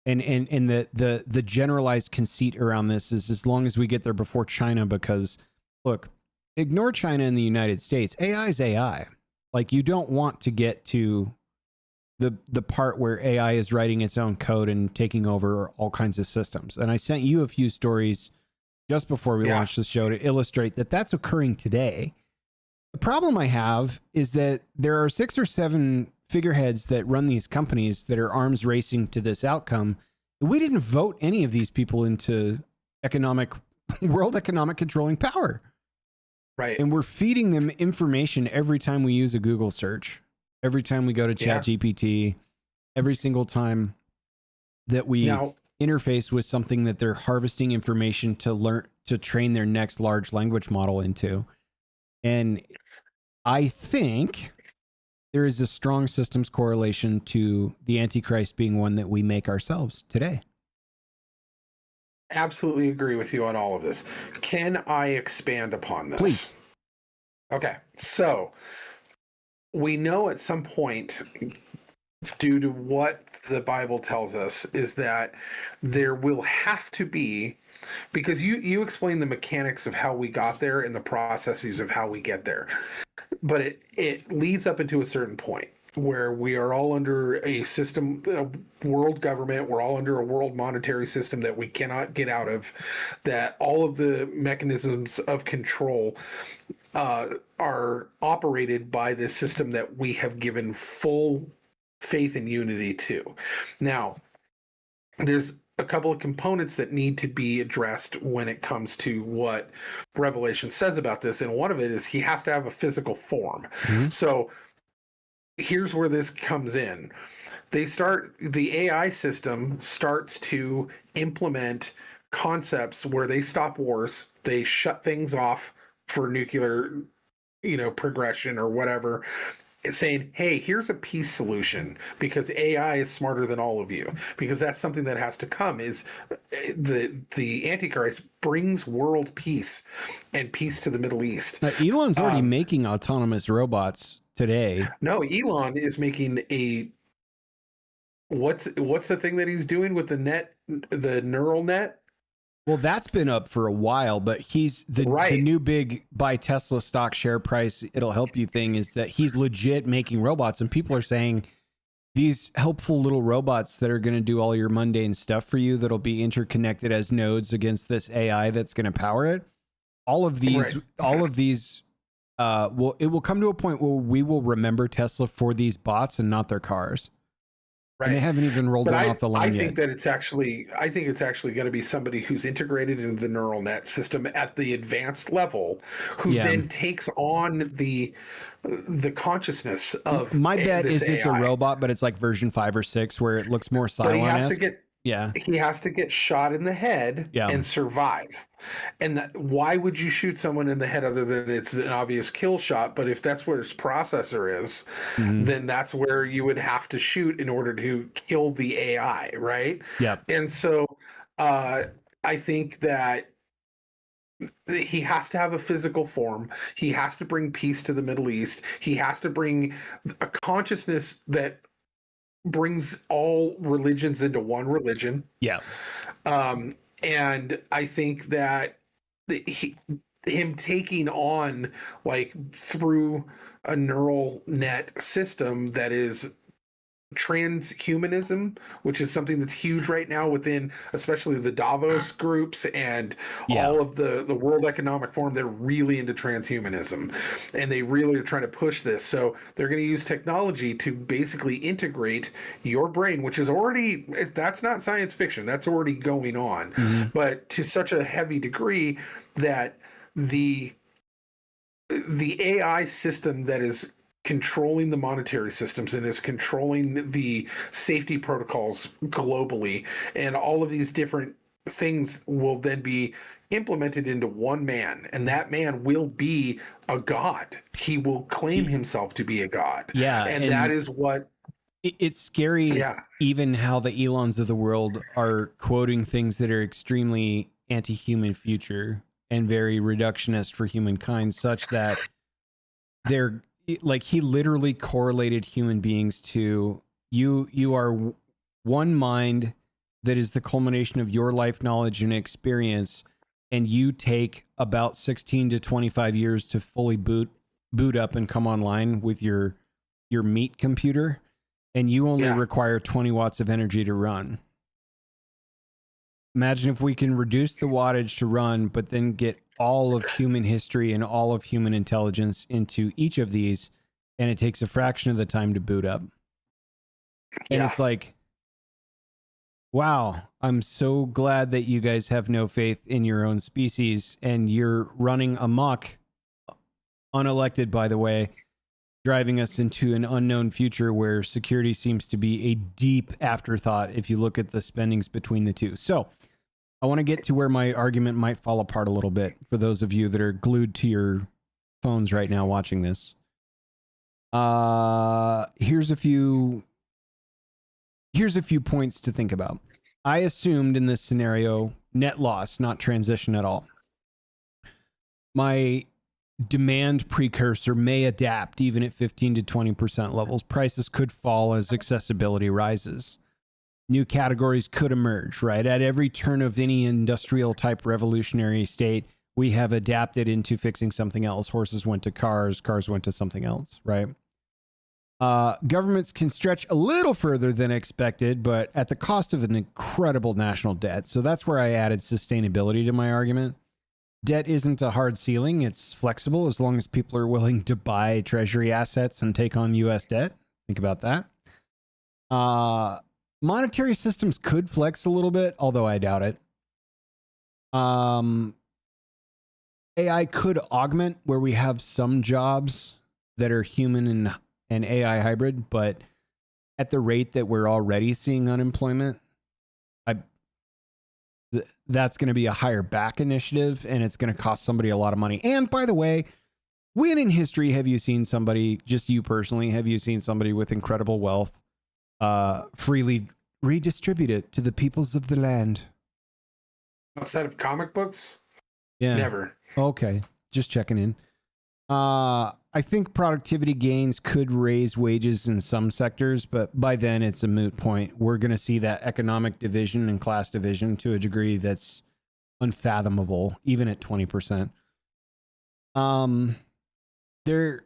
And the generalized conceit around this is, as long as we get there before China, because look, ignore China and the United States. AI is AI. Like, you don't want to get to the part where AI is writing its own code and taking over all kinds of systems. And I sent you a few stories just before we launched the show to illustrate that that's occurring today. The problem I have is that there are 6 or 7 figureheads that run these companies that are arms racing to this outcome. We didn't vote any of these people into world economic controlling power. Right. And we're feeding them information every time we use a Google search, every time we go to ChatGPT, every single time that we interface with something that they're harvesting information to train their next large language model into. And I think there is a strong systems correlation to the Antichrist being one that we make ourselves today. Absolutely agree with you on all of this. Can I expand upon this? Please. Okay. So we know at some point, due to what the Bible tells us, is that there will have to be, because you explained the mechanics of how we got there and the processes of how we get there, but it leads up into a certain point where we are all under a system, a world government, we're all under a world monetary system that we cannot get out of, that all of the mechanisms of control are operated by this system that we have given full faith and unity to. Now, there's a couple of components that need to be addressed when it comes to what Revelation says about this, and one of it is he has to have a physical form. Mm-hmm. So here's where this comes in. The AI system starts to implement concepts where they stop wars, they shut things off for nuclear, progression or whatever, saying, hey, here's a peace solution because AI is smarter than all of you, because that's something that has to come. Is the Antichrist brings world peace and peace to the Middle East. Now, Elon's already making autonomous robots today. No, Elon is making what's the thing that he's doing with the neural net? Well, that's been up for a while, but he's the new big buy Tesla stock share price, it'll help you thing is that he's legit making robots, and people are saying these helpful little robots that are going to do all your mundane stuff for you, that'll be interconnected as nodes against this AI that's going to power it. All of these, it will come to a point where we will remember Tesla for these bots and not their cars. Right. And they haven't even rolled it off the line yet. I think it's actually going to be somebody who's integrated into the neural net system at the advanced level, who then takes on the consciousness of. My bet is it's a robot, but it's like version 5 or 6, where it looks more Cylon-esque. He has to get shot in the head and survive. And why would you shoot someone in the head other than it's an obvious kill shot? But if that's where his processor is, then that's where you would have to shoot in order to kill the AI, right? Yeah. And so I think that he has to have a physical form. He has to bring peace to the Middle East. He has to bring a consciousness that brings all religions into one religion. Yeah. And I think that him taking on, like, through a neural net system that is transhumanism, which is something that's huge right now within especially the Davos groups and all of the World Economic Forum. They're really into transhumanism, and they really are trying to push this. So they're going to use technology to basically integrate your brain, which is already, that's not science fiction, that's already going on, but to such a heavy degree that the AI system that is controlling the monetary systems and is controlling the safety protocols globally, and all of these different things will then be implemented into one man, and that man will be a god. He will claim himself to be a god. Yeah. And that is what... It's scary, even how the Elons of the world are quoting things that are extremely anti-human future and very reductionist for humankind, such that they're like, he literally correlated human beings to you are one mind that is the culmination of your life knowledge and experience, and you take about 16 to 25 years to fully boot up and come online with your meat computer, and you only require 20 watts of energy to run. Imagine if we can reduce the wattage to run, but then get all of human history and all of human intelligence into each of these, and it takes a fraction of the time to boot up. And it's like, wow, I'm so glad that you guys have no faith in your own species and you're running amok, unelected, by the way, driving us into an unknown future where security seems to be a deep afterthought if you look at the spendings between the two. So I want to get to where my argument might fall apart a little bit for those of you that are glued to your phones right now watching this. Here's a few points to think about. I assumed in this scenario net loss, not transition at all. My demand precursor may adapt even at 15 to 20% levels. Prices could fall as accessibility rises. New categories could emerge, right? At every turn of any industrial type revolutionary state, we have adapted into fixing something else. Horses went to cars, cars went to something else, right? Governments can stretch a little further than expected, but at the cost of an incredible national debt. So that's where I added sustainability to my argument. Debt isn't a hard ceiling. It's flexible as long as people are willing to buy treasury assets and take on U.S. debt. Think about that. Monetary systems could flex a little bit, although I doubt it. AI could augment where we have some jobs that are human and AI hybrid, but at the rate that we're already seeing unemployment, that's going to be a higher back initiative, and it's going to cost somebody a lot of money. And by the way, when in history have you seen somebody, just you personally, have you seen somebody with incredible wealth freely redistribute it to the peoples of the land? Outside of comic books? Yeah. Never. Okay. Just checking in. I think productivity gains could raise wages in some sectors, but by then it's a moot point. We're going to see that economic division and class division to a degree that's unfathomable, even at 20%. There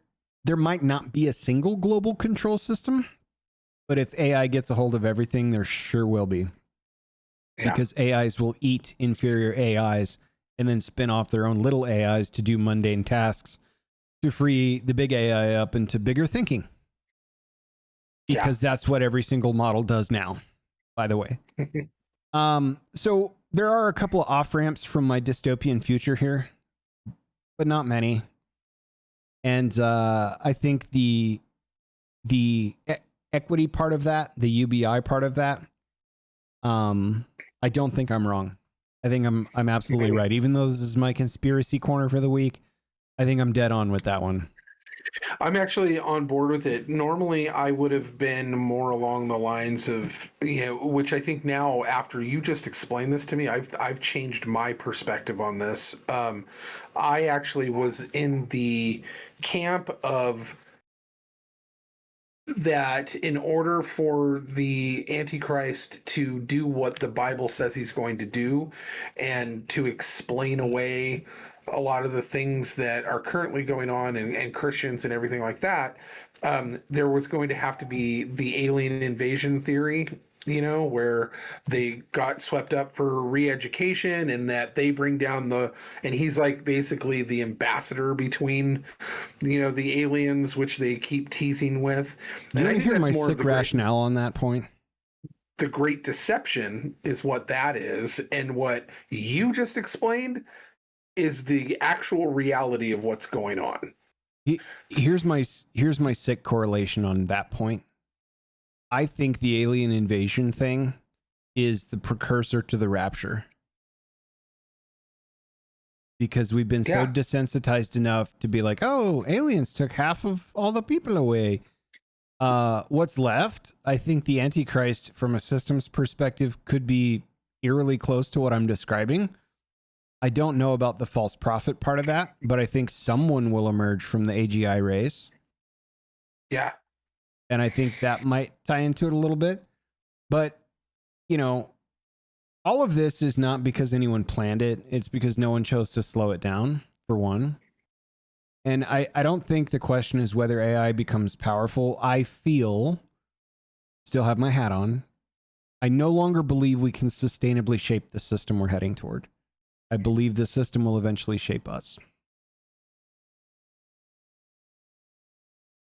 might not be a single global control system, but if AI gets a hold of everything, there sure will be. Yeah. Because AIs will eat inferior AIs and then spin off their own little AIs to do mundane tasks to free the big AI up into bigger thinking. Because that's what every single model does now, by the way. So there are a couple of off-ramps from my dystopian future here, but not many. And I think the equity part of that, the UBI part of that, I don't think I'm wrong. I think I'm absolutely right. Even though this is my conspiracy corner for the week, I think I'm dead on with that one. I'm actually on board with it. Normally, I would have been more along the lines of, which I think now, after you just explained this to me, I've changed my perspective on this. I actually was in the camp of that in order for the Antichrist to do what the Bible says he's going to do and to explain away a lot of the things that are currently going on and Christians and everything like that, there was going to have to be the alien invasion theory, where they got swept up for re-education and that they bring down and he's like basically the ambassador between, the aliens, which they keep teasing with. And I hear my sick rationale on that point. The Great Deception is what that is. And what you just explained is the actual reality of what's going on. Here's my sick correlation on that point. I think the alien invasion thing is the precursor to the rapture. Because we've been so desensitized enough to be like, oh, aliens took half of all the people away. What's left? I think the Antichrist, from a systems perspective, could be eerily close to what I'm describing. I don't know about the false prophet part of that, but I think someone will emerge from the AGI race. Yeah. And I think that might tie into it a little bit. But, all of this is not because anyone planned it. It's because no one chose to slow it down, for one. And I don't think the question is whether AI becomes powerful. I still have my hat on, I no longer believe we can sustainably shape the system we're heading toward. I believe the system will eventually shape us.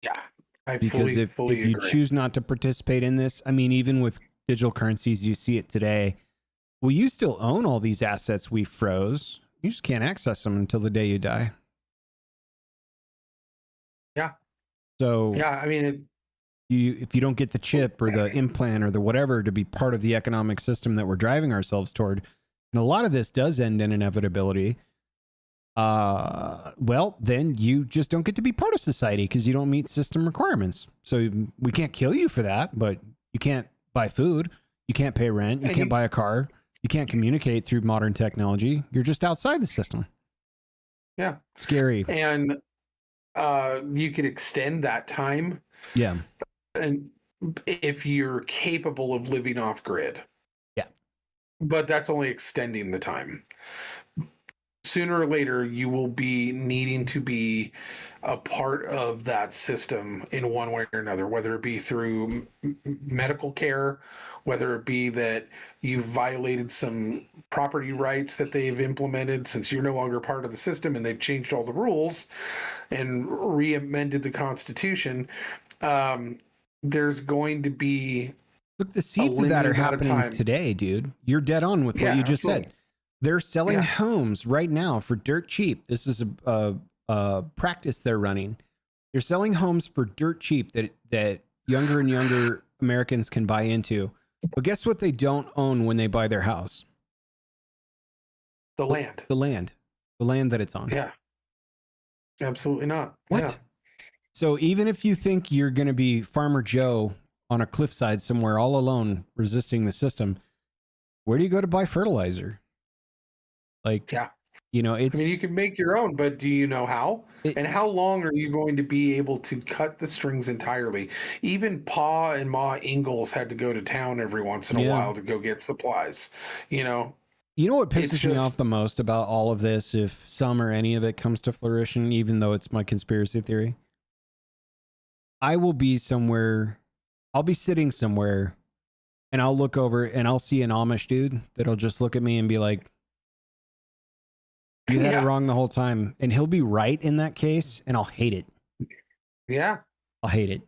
Yeah, I because fully if you agree. choose not to participate in this, I mean, even with digital currencies, you see it today. Well, you still own all these assets we froze. You just can't access them until the day you die. Yeah. So yeah, I mean, if you don't get the chip or the implant or the whatever to be part of the economic system that we're driving ourselves toward, and a lot of this does end in inevitability. Well, then you just don't get to be part of society because you don't meet system requirements. So we can't kill you for that, but you can't buy food, you can't pay rent, you can't buy a car, you can't communicate through modern technology. You're just outside the system. Yeah. Scary. And you could extend that time. Yeah. And if you're capable of living off grid. Yeah. But that's only extending the time. Sooner or later, you will be needing to be a part of that system in one way or another, whether it be through medical care, whether it be that you've violated some property rights that they've implemented since you're no longer part of the system and they've changed all the rules and re-amended the Constitution. There's going to be look, the seeds of that are happening today, dude. You're dead on with what you just said. They're selling homes right now for dirt cheap. This is a practice they're running. They're selling homes for dirt cheap that younger and younger Americans can buy into. But guess what they don't own when they buy their house? The land. The land that it's on. Yeah. Absolutely not. What? Yeah. So even if you think you're going to be Farmer Joe on a cliffside somewhere all alone resisting the system, where do you go to buy fertilizer? Like, yeah, you know, it's. I mean, you can make your own, but do you know how? And how long are you going to be able to cut the strings entirely? Even Pa and Ma Ingalls had to go to town every once in a while to go get supplies. You know what pisses me off the most about all of this, if some or any of it comes to fruition, even though it's my conspiracy theory? I will be somewhere, I'll be sitting somewhere, and I'll look over and I'll see an Amish dude that'll just look at me and be like, you had it wrong the whole time. And he'll be right in that case, and I'll hate it. Yeah. I'll hate it.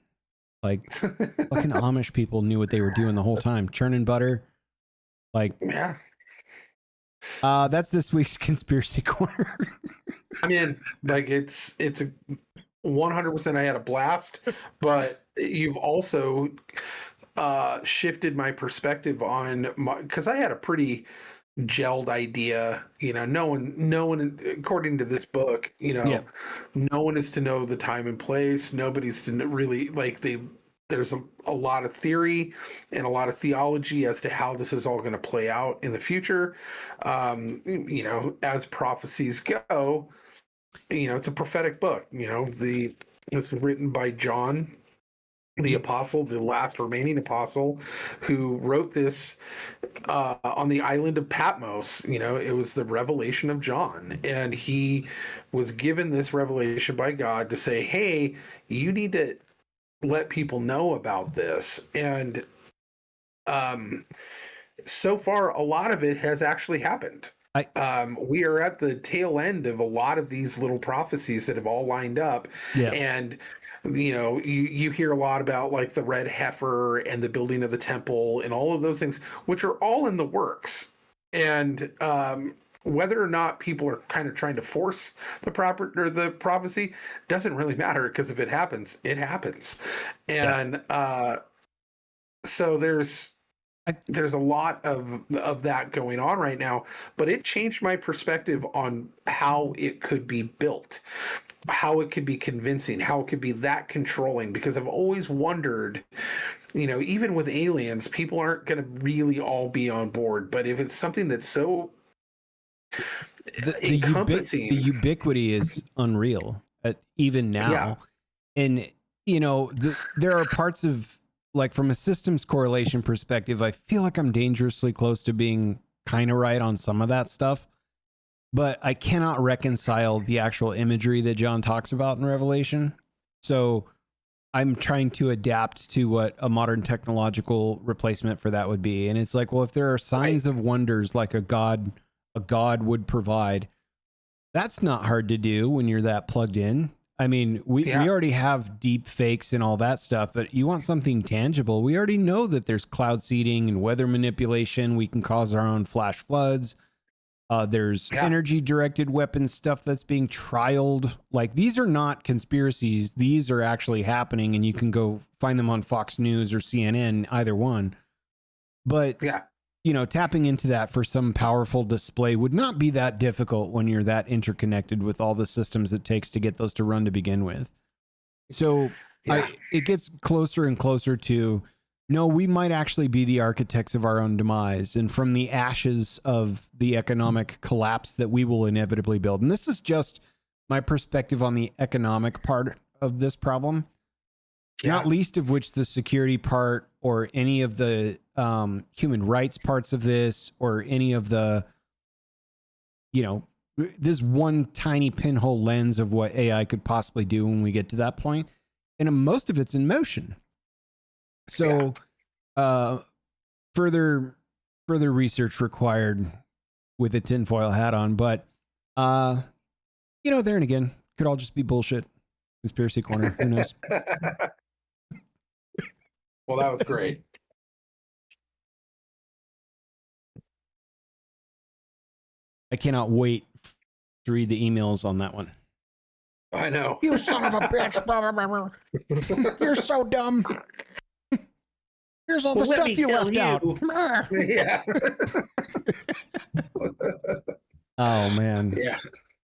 Like, fucking Amish people knew what they were doing the whole time. Churning butter. Like, yeah. That's this week's Conspiracy Corner. I mean, like, it's a 100%. I had a blast, but you've also shifted my perspective on because I had a pretty gelled idea. No one according to this book, no one is to know the time and place. Nobody's to really there's a lot of theory and a lot of theology as to how this is all going to play out in the future. As prophecies go, it's a prophetic book. This was written by John the apostle, the last remaining apostle, who wrote this on the island of Patmos. It was the revelation of John, and he was given this revelation by God to say, hey, you need to let people know about this. And so far, a lot of it has actually happened. We are at the tail end of a lot of these little prophecies that have all lined up. And you hear a lot about like the red heifer and the building of the temple and all of those things, which are all in the works. And whether or not people are kind of trying to force the prophecy doesn't really matter, because if it happens, it happens. And so there's a lot of that going on right now, but it changed my perspective on how it could be built, how it could be convincing, how it could be that controlling, because I've always wondered, even with aliens, people aren't going to really all be on board, but if it's something that's so encompassing, the ubiquity is unreal, even now. And there are parts of, like, from a systems correlation perspective, I feel like I'm dangerously close to being kind of right on some of that stuff, but I cannot reconcile the actual imagery that John talks about in Revelation. So I'm trying to adapt to what a modern technological replacement for that would be. And it's like, well, if there are signs of wonders like a god would provide, that's not hard to do when you're that plugged in. I mean, we already have deep fakes and all that stuff, but you want something tangible. We already know that there's cloud seeding and weather manipulation. We can cause our own flash floods. There's energy directed weapons stuff that's being trialed. Like, these are not conspiracies. These are actually happening, and you can go find them on Fox News or CNN, either one. But, you know, tapping into that for some powerful display would not be that difficult when you're that interconnected with all the systems it takes to get those to run to begin with. So it gets closer and closer to, no, we might actually be the architects of our own demise, and from the ashes of the economic collapse that we will inevitably build. And this is just my perspective on the economic part of this problem, not least of which the security part or any of the human rights parts of this, or any of the, you know, this one tiny pinhole lens of what AI could possibly do when we get to that point. And most of it's in motion. So further research required with a tinfoil hat on, but you know, there and again, could all just be bullshit. Conspiracy corner, who knows? Well, that was great. I cannot wait to read the emails on that one. I know. You son of a bitch. You're so dumb. Here's all the stuff you left out. Yeah. Oh, man. Yeah.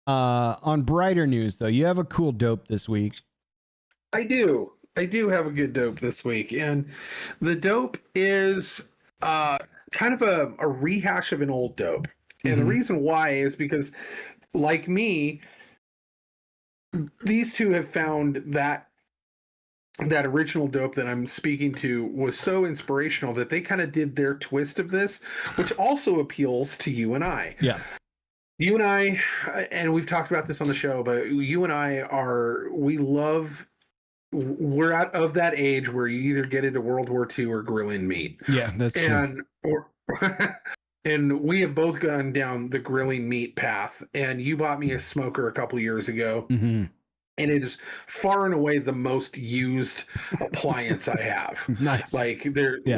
On brighter news, though, you have a cool dope this week. I do have a good dope this week. And the dope is kind of a rehash of an old dope. And the reason why is because, like me, these two have found that original dope that I'm speaking to was so inspirational that they kind of did their twist of this, which also appeals to you and I. Yeah. You and I, and we've talked about this on the show, but you and I we're out of that age where you either get into World War II or grilling meat. Yeah, that's true. And we have both gone down the grilling meat path. And you bought me a smoker a couple years ago. Mm-hmm. And it is far and away the most used appliance I have. Nice. Like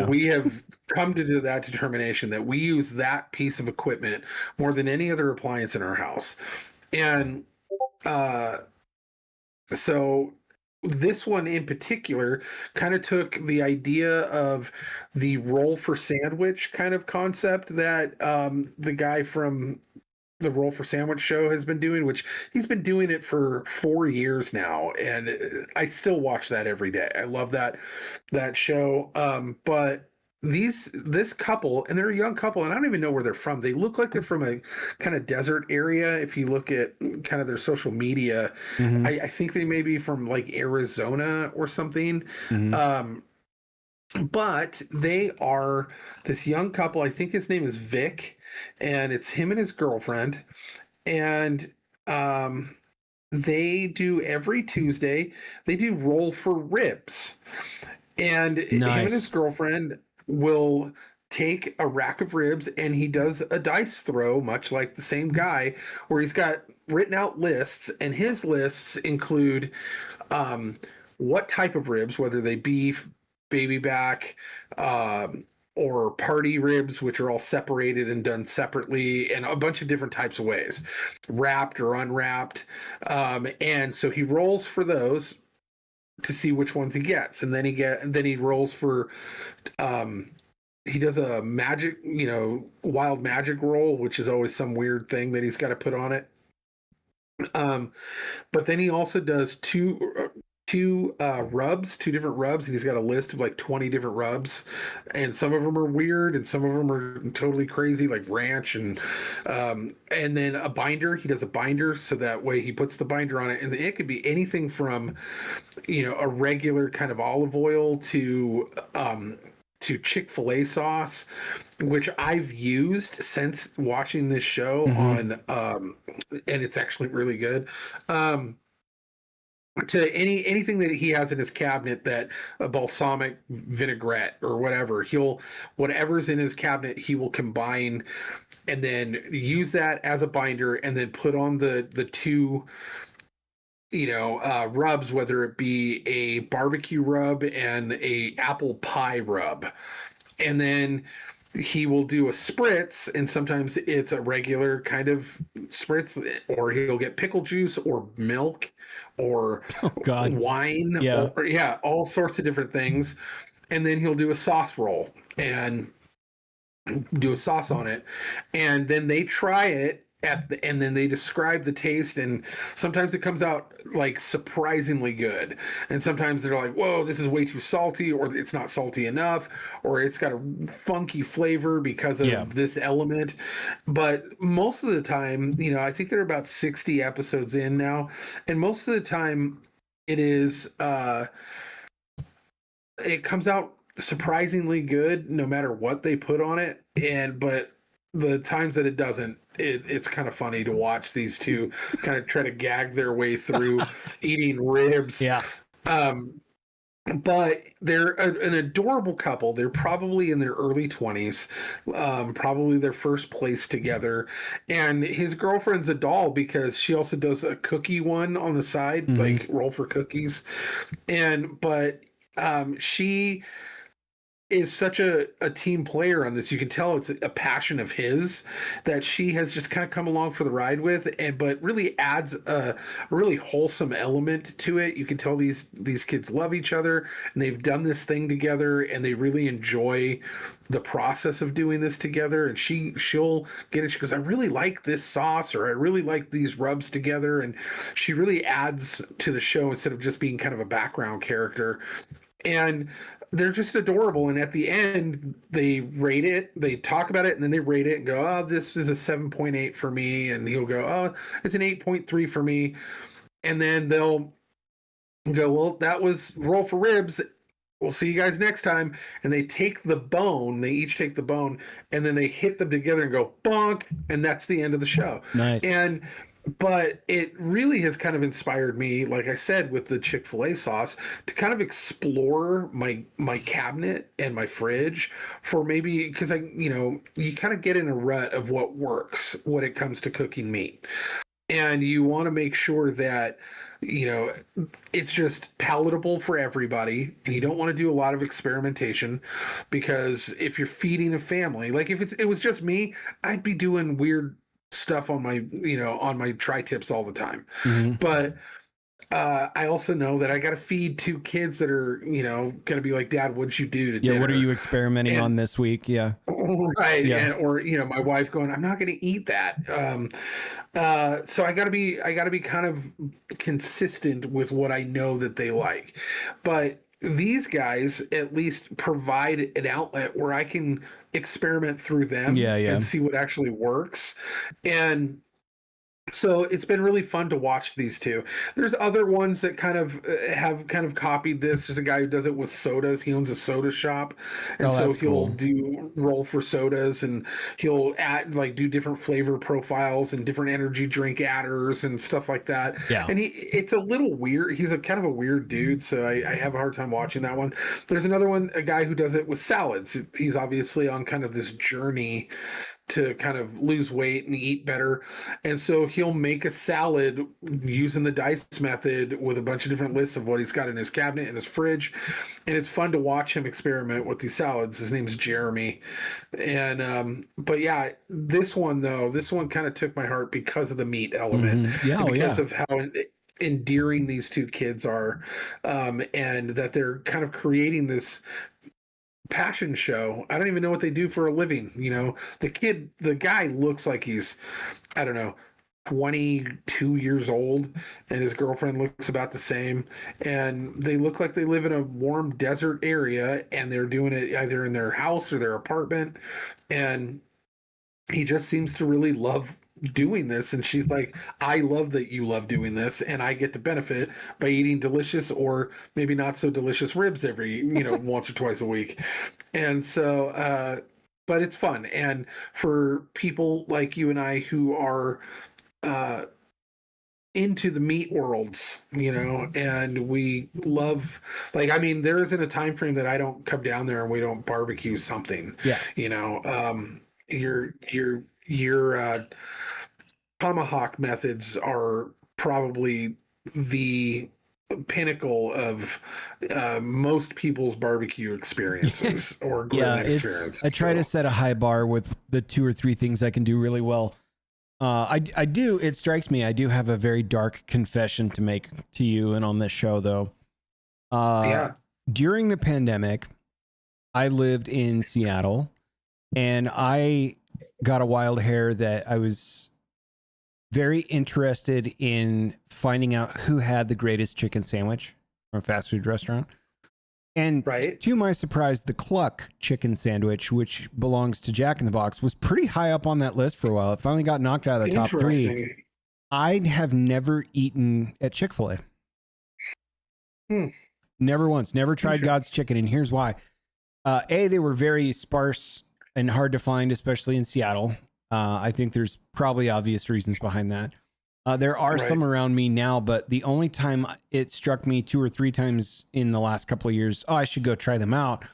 we have come to that determination that we use that piece of equipment more than any other appliance in our house. And so this one in particular kind of took the idea of the roll for sandwich kind of concept that the guy from the Roll for Sandwich show has been doing, which he's been doing it for 4 years now, and I still watch that every day. I love that show. But this couple, and they're a young couple, and I don't even know where they're from. They look like they're from a kind of desert area. If you look at kind of their social media, I think they may be from like Arizona or something. But they are this young couple. I think his name is Vic. And it's him and his girlfriend, and they do every Tuesday. They do roll for ribs, and him and his girlfriend will take a rack of ribs, and he does a dice throw, much like the same guy, where he's got written out lists, and his lists include what type of ribs, whether they beef, baby back, or party ribs, which are all separated and done separately, and a bunch of different types of ways, wrapped or unwrapped. And so he rolls for those to see which ones he gets, and then he rolls for. He does a magic, wild magic roll, which is always some weird thing that he's got to put on it. But then he also does two different rubs, and he's got a list of like 20 different rubs, and some of them are weird and some of them are totally crazy, like ranch, and then a binder. He does a binder, so that way he puts the binder on it, and it could be anything from a regular kind of olive oil to Chick-fil-A sauce, which I've used since watching this show on and it's actually really good. to anything that he has in his cabinet, that a balsamic vinaigrette or whatever, whatever's in his cabinet, he will combine and then use that as a binder, and then put on the two rubs, whether it be a barbecue rub and a apple pie rub, and then he will do a spritz, and sometimes it's a regular kind of spritz, or he'll get pickle juice or milk or wine, or all sorts of different things. And then he'll do a sauce roll and do a sauce on it, and then they try it and then they describe the taste, and sometimes it comes out like surprisingly good, and sometimes they're like, whoa, this is way too salty, or it's not salty enough, or it's got a funky flavor because of this element. But most of the time, I think they're about 60 episodes in now, and most of the time it is it comes out surprisingly good no matter what they put on it. But the times that it doesn't, it's kind of funny to watch these two kind of try to gag their way through eating ribs. But they're an adorable couple. They're probably in their early 20s, probably their first place together. And his girlfriend's a doll because she also does a cookie one on the side, like roll for cookies. But she is such a team player on this. You can tell it's a passion of his that she has just kind of come along for the ride with, but really adds a really wholesome element to it. You can tell these kids love each other, and they've done this thing together, and they really enjoy the process of doing this together. And she'll get it. She goes, I really like this sauce, or I really like these rubs together. And she really adds to the show instead of just being kind of a background character. And they're just adorable. And at the end, they rate it, they talk about it, and then they rate it and go, oh, this is a 7.8 for me. And he'll go, oh, it's an 8.3 for me. And then they'll go, well, that was Roll for Ribs. We'll see you guys next time. And they take the bone, they each take the bone, and then they hit them together and go bonk. And that's the end of the show. Nice. But it really has kind of inspired me, like I said, with the Chick-fil-A sauce, to kind of explore my cabinet and my fridge for maybe, because you kind of get in a rut of what works when it comes to cooking meat. And you want to make sure that, it's just palatable for everybody, and you don't want to do a lot of experimentation, because if you're feeding a family, like if it was just me, I'd be doing weird stuff on my tri-tips all the time. But I also know that I got to feed two kids that are going to be like, Dad, what'd you do to dinner? What are you experimenting on this week? Right. Or my wife going, I'm not going to eat that. So I got to be kind of consistent with what I know that they like. But these guys at least provide an outlet where I can experiment through them and see what actually works. And so it's been really fun to watch these two. There's other ones that have copied this. There's a guy who does it with sodas. He owns a soda shop, and so he'll do roll for sodas, and he'll do different flavor profiles and different energy drink adders and stuff like that. And it's a little weird. He's a kind of a weird dude, so I have a hard time watching that one. There's another one, a guy who does it with salads. He's obviously on kind of this journey to kind of lose weight and eat better. And so he'll make a salad using the dice method with a bunch of different lists of what he's got in his cabinet and his fridge. And it's fun to watch him experiment with these salads. His name's Jeremy. And, but yeah, this one kind of took my heart because of the meat element. Because of how endearing these two kids are. And that they're kind of creating this passion show. I don't even know what they do for a living. The guy looks like he's, I don't know, 22 years old, and his girlfriend looks about the same, and they look like they live in a warm desert area, and they're doing it either in their house or their apartment, and he just seems to really love doing this. And she's like, I love that you love doing this, and I get to benefit by eating delicious or maybe not so delicious ribs every once or twice a week. And so but it's fun. And for people like you and I who are into the meat worlds, and we love, like, I mean, there isn't a time frame that I don't come down there and we don't barbecue something. Yeah. Your tomahawk methods are probably the pinnacle of most people's barbecue experiences or grilling experiences. I try to set a high bar with the 2 or 3 things I can do really well. I do. It strikes me. I do have a very dark confession to make to you and on this show, though. During the pandemic, I lived in Seattle, and I got a wild hair that I was very interested in finding out who had the greatest chicken sandwich from a fast food restaurant. And to my surprise, the Cluck chicken sandwich, which belongs to Jack in the Box, was pretty high up on that list for a while. It finally got knocked out of the top 3. I have never eaten at Chick-fil-A. Never once. Never tried God's chicken. And here's why. They were very sparse and hard to find, especially in Seattle. I think there's probably obvious reasons behind that. There are some around me now, but the only time it struck me 2 or 3 times in the last couple of years, I should go try them out,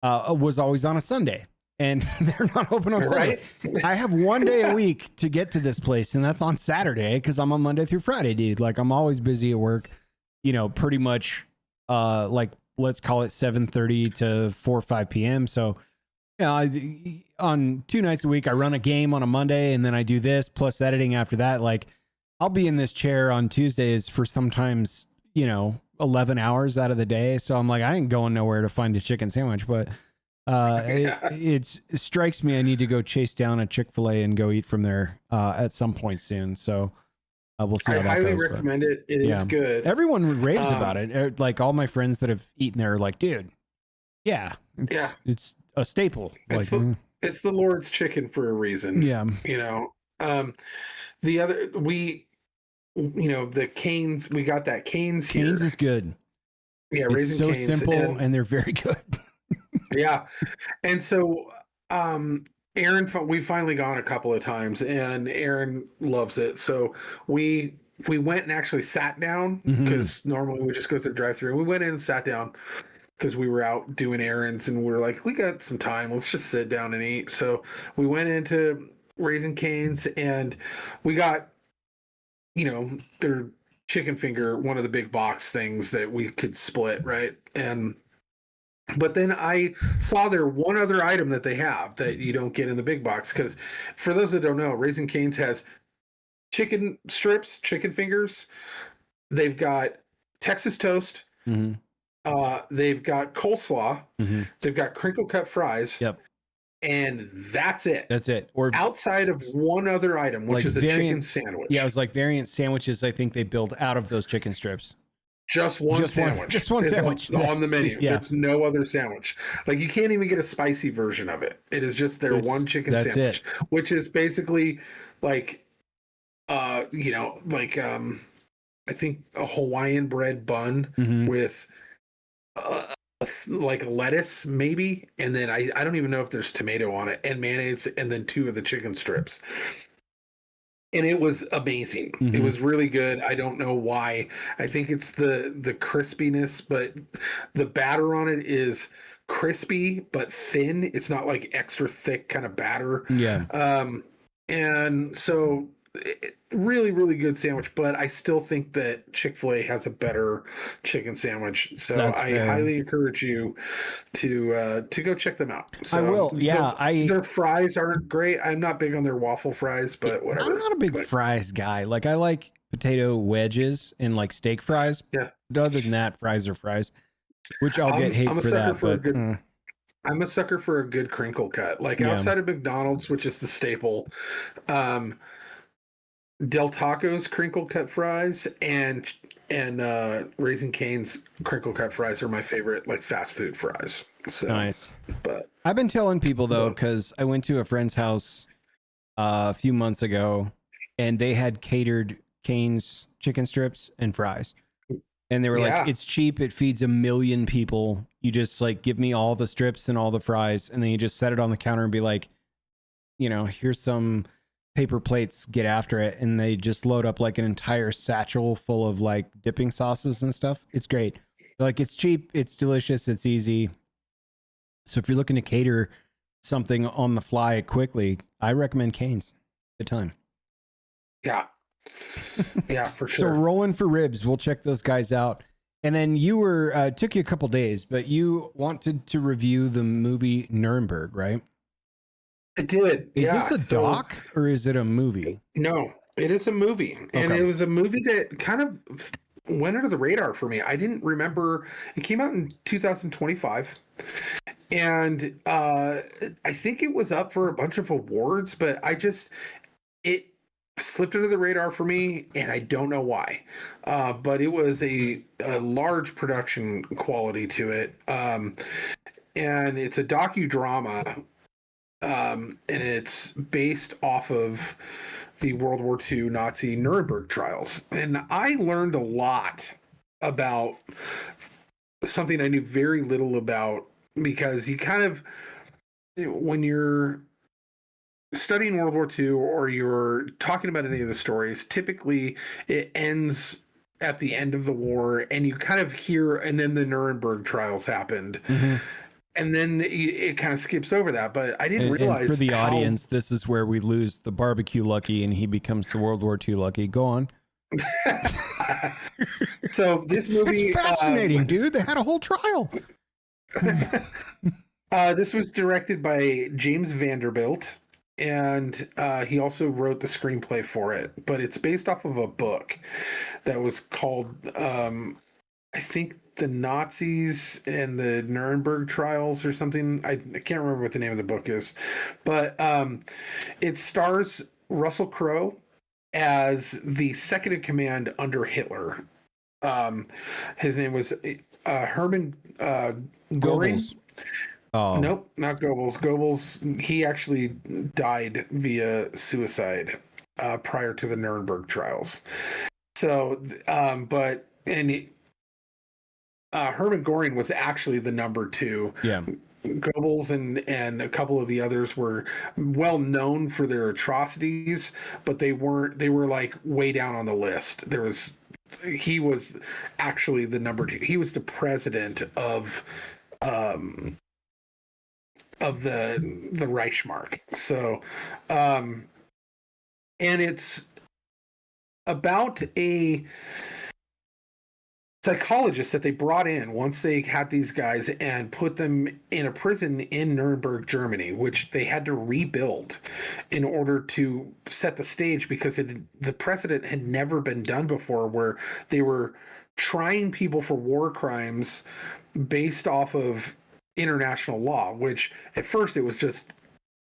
was always on a Sunday. And they're not open on Sunday. I have 1 day a week to get to this place, and that's on Saturday because I'm on Monday through Friday, dude. Like, I'm always busy at work, pretty much like, let's call it 7:30 to 4 or 5 p.m. So, on 2 nights a week, I run a game on a Monday, and then I do this plus editing after that. Like, I'll be in this chair on Tuesdays for sometimes, 11 hours out of the day. So I'm like, I ain't going nowhere to find a chicken sandwich, but it strikes me I need to go chase down a Chick-fil-A and go eat from there at some point soon. So we'll see how that goes. I highly recommend it. It is good. Everyone raves about it. Like, all my friends that have eaten there are like, dude, it's a staple. It's the Lord's chicken for a reason. Yeah. The other, the Canes, we got that Canes here. Canes is good. Yeah, it's so Canes, simple and they're very good. Yeah. And so Aaron, we've finally gone a couple of times and Aaron loves it. So we went and actually sat down because normally we just go to the drive-thru. We went in and sat down because we were out doing errands and we were like, we got some time. Let's just sit down and eat. So we went into Raising Cane's and we got, their chicken finger, one of the big box things that we could split, right? But then I saw there one other item that they have that you don't get in the big box, because for those that don't know, Raising Cane's has chicken strips, chicken fingers. They've got Texas toast. They've got coleslaw. They've got crinkle cut fries. Yep. And that's it. That's it. Or outside of one other item, which is a chicken sandwich. Yeah, it was like variant sandwiches. I think they build out of those chicken strips. Just one sandwich. Just one sandwich on the menu. Yeah. There's no other sandwich. Like, you can't even get a spicy version of it. It is just their one chicken sandwich, which is basically like, I think a Hawaiian bread bun with like lettuce maybe, and then I don't even know if there's tomato on it, and mayonnaise, and then 2 of the chicken strips. And it was amazing. It was really good. I don't know why. I think it's the crispiness, but the batter on it is crispy but thin. It's not like extra thick kind of batter. Yeah. And so really, really good sandwich, but I still think that Chick-fil-A has a better chicken sandwich. So I highly encourage you to go check them out. So I will. Yeah. Their fries aren't great. I'm not big on their waffle fries, but whatever. I'm not a big fries guy. Like, I like potato wedges and like steak fries. Yeah. But other than that, fries are fries, which I'll get hate for that. I'm a sucker for a good crinkle cut. Like, outside of McDonald's, which is the staple, Del Taco's crinkle cut fries and Raising Cane's crinkle cut fries are my favorite, like, fast food fries. So nice. But I've been telling people though, because I went to a friend's house a few months ago and they had catered Cane's chicken strips and fries. And they were like, it's cheap. It feeds 1 million people. You just, like, give me all the strips and all the fries. And then you just set it on the counter and be like, here's some paper plates get after it, and they just load up like an entire satchel full of like dipping sauces and stuff. It's great. Like, it's cheap, it's delicious, it's easy. So if you're looking to cater something on the fly quickly, I recommend Cane's. Good time. Yeah. Yeah, for sure. So rolling for ribs, we'll check those guys out. And then you were, took you a couple days, but you wanted to review the movie Nuremberg, right? I did. Is this a doc or is it a movie? No, it is a movie. And it was a movie that kind of went under the radar for me. I didn't remember. It came out in 2025. And I think it was up for a bunch of awards, but it slipped under the radar for me, and I don't know why. But it was a large production quality to it. And it's a docudrama. And it's based off of the World War II Nazi Nuremberg trials. And I learned a lot about something I knew very little about, because you kind of, when you're studying World War II or you're talking about any of the stories, typically it ends at the end of the war, and you kind of hear, and then the Nuremberg trials happened. Mm-hmm. And then it kind of skips over that, but I didn't realize. And for the audience, this is where we lose the barbecue Lucky, and he becomes the World War II Lucky. Go on. So this movie, it's fascinating, dude. They had a whole trial. This was directed by James Vanderbilt, and he also wrote the screenplay for it. But it's based off of a book that was called, I think, The Nazis and the Nuremberg Trials or something. I can't remember what the name of the book is, but it stars Russell Crowe as the second in command under Hitler. His name was Hermann Goring. Oh. Nope, not Goebbels. Goebbels, he actually died via suicide prior to the Nuremberg trials. So, Hermann Goring was actually the number two. Yeah. Goebbels and a couple of the others were well known for their atrocities, but they were like way down on the list. He was actually the number two. He was the president of the Reichsmark. So, and it's about a psychologist that they brought in once they had these guys and put them in a prison in Nuremberg, Germany, which they had to rebuild in order to set the stage, because the precedent had never been done before, where they were trying people for war crimes based off of international law, which at first it was just,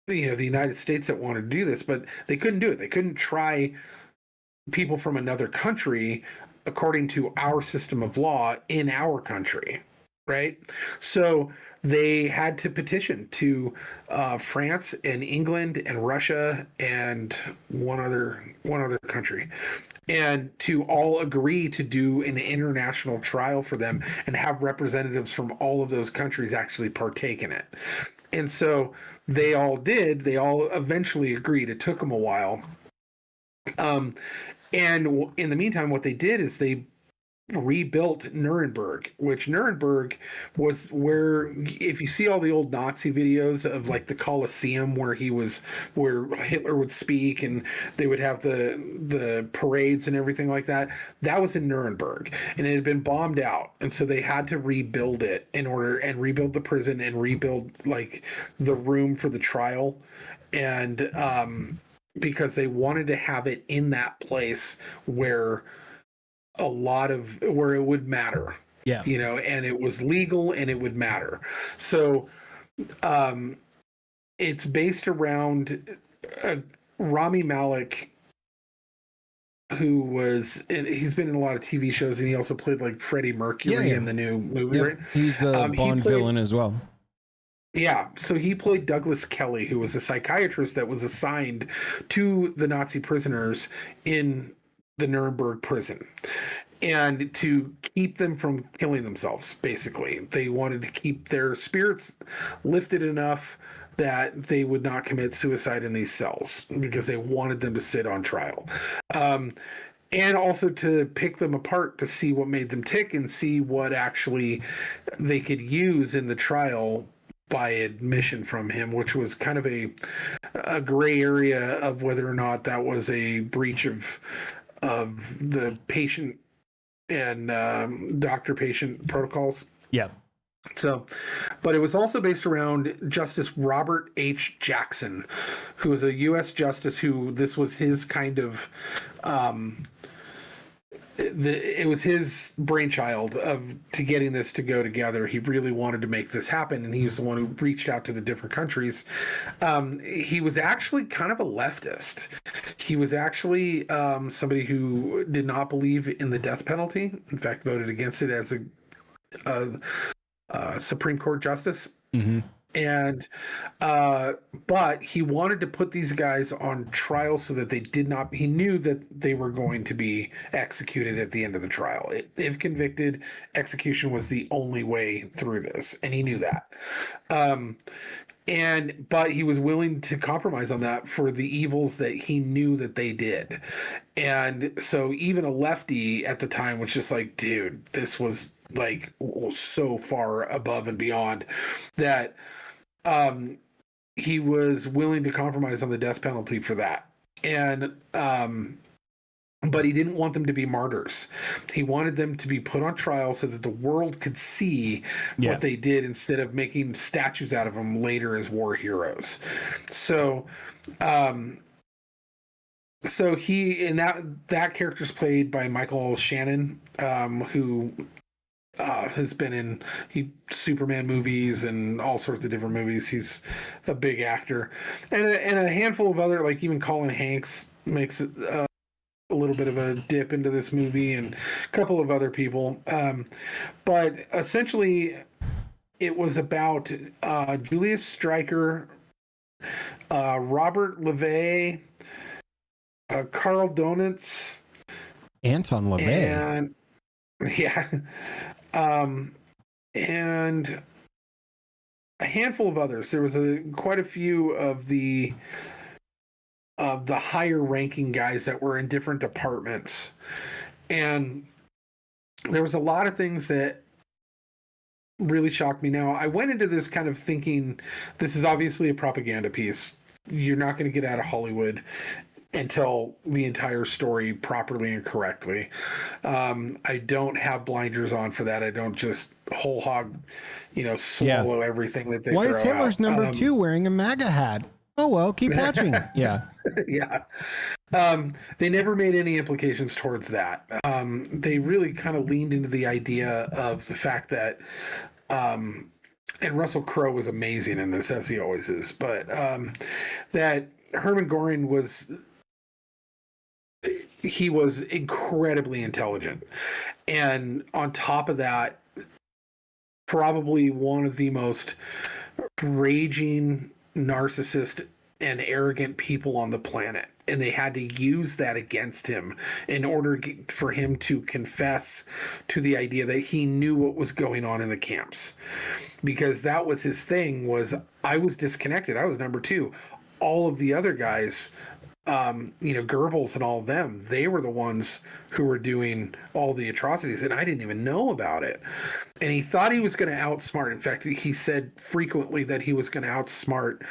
the United States that wanted to do this, but they couldn't do it. They couldn't try people from another country according to our system of law in our country, right? So they had to petition to France and England and Russia and one other country, and to all agree to do an international trial for them and have representatives from all of those countries actually partake in it. And so they all did. They all eventually agreed. It took them a while. And in the meantime, what they did is they rebuilt Nuremberg, which Nuremberg was where, if you see all the old Nazi videos of like the Colosseum where Hitler would speak and they would have the parades and everything like that, that was in Nuremberg, and it had been bombed out. And so they had to rebuild it and rebuild the prison and rebuild like the room for the trial. And, because they wanted to have it in that place where where it would matter. Yeah. And it was legal and it would matter. So it's based around Rami Malek, he's been in a lot of TV shows, and he also played like Freddie Mercury in the new movie, right? He's a Bond villain as well. Yeah, so he played Douglas Kelly, who was a psychiatrist that was assigned to the Nazi prisoners in the Nuremberg prison, and to keep them from killing themselves, basically. They wanted to keep their spirits lifted enough that they would not commit suicide in these cells because they wanted them to sit on trial. And also to pick them apart to see what made them tick and see what actually they could use in the trial by admission from him, which was kind of a gray area of whether or not that was a breach of the patient and doctor-patient protocols. Yeah. So, but it was also based around Justice Robert H. Jackson, who was a U.S. justice who this was his kind of it was his brainchild to getting this to go together. He really wanted to make this happen, and he was the one who reached out to the different countries. He was actually kind of a leftist. He was actually somebody who did not believe in the death penalty. In fact, voted against it as a Supreme Court justice. Mm-hmm. And but he wanted to put these guys on trial so that they did not, he knew that they were going to be executed at the end of the trial. If convicted, execution was the only way through this, and he knew that. But he was willing to compromise on that for the evils that he knew that they did. And so even a lefty at the time was just like, dude, this was like so far above and beyond that he was willing to compromise on the death penalty for that. And but he didn't want them to be martyrs. He wanted them to be put on trial so that the world could see what they did instead of making statues out of them later as war heroes. So so he, and that character's played by Michael Shannon, who has been in Superman movies and all sorts of different movies. He's a big actor, and a handful of other, like even Colin Hanks makes a little bit of a dip into this movie, and a couple of other people. But essentially, it was about Julius Stryker, Robert LeVay, Carl Donitz, Anton LaVey, and and a handful of others. There was quite a few of the higher ranking guys that were in different departments, and there was a lot of things that really shocked me. Now, I went into this kind of thinking this is obviously a propaganda piece. You're not going to get out of Hollywood and tell the entire story properly and correctly. I don't have blinders on for that. I don't just whole hog, swallow everything that they throw out. Why is Hitler's number 2 wearing a MAGA hat? Oh, well, keep watching. Yeah. Yeah. They never made any implications towards that. They really kind of leaned into the idea of the fact that, and Russell Crowe was amazing in this, as he always is, but that Hermann Göring was incredibly intelligent. And on top of that, probably one of the most raging narcissist and arrogant people on the planet. And they had to use that against him in order for him to confess to the idea that he knew what was going on in the camps. Because that was his thing, was I was disconnected. I was number 2. All of the other guys, Goebbels and all of them, they were the ones who were doing all the atrocities, and I didn't even know about it. And he thought he was going to outsmart. In fact, he said frequently that he was going to outsmart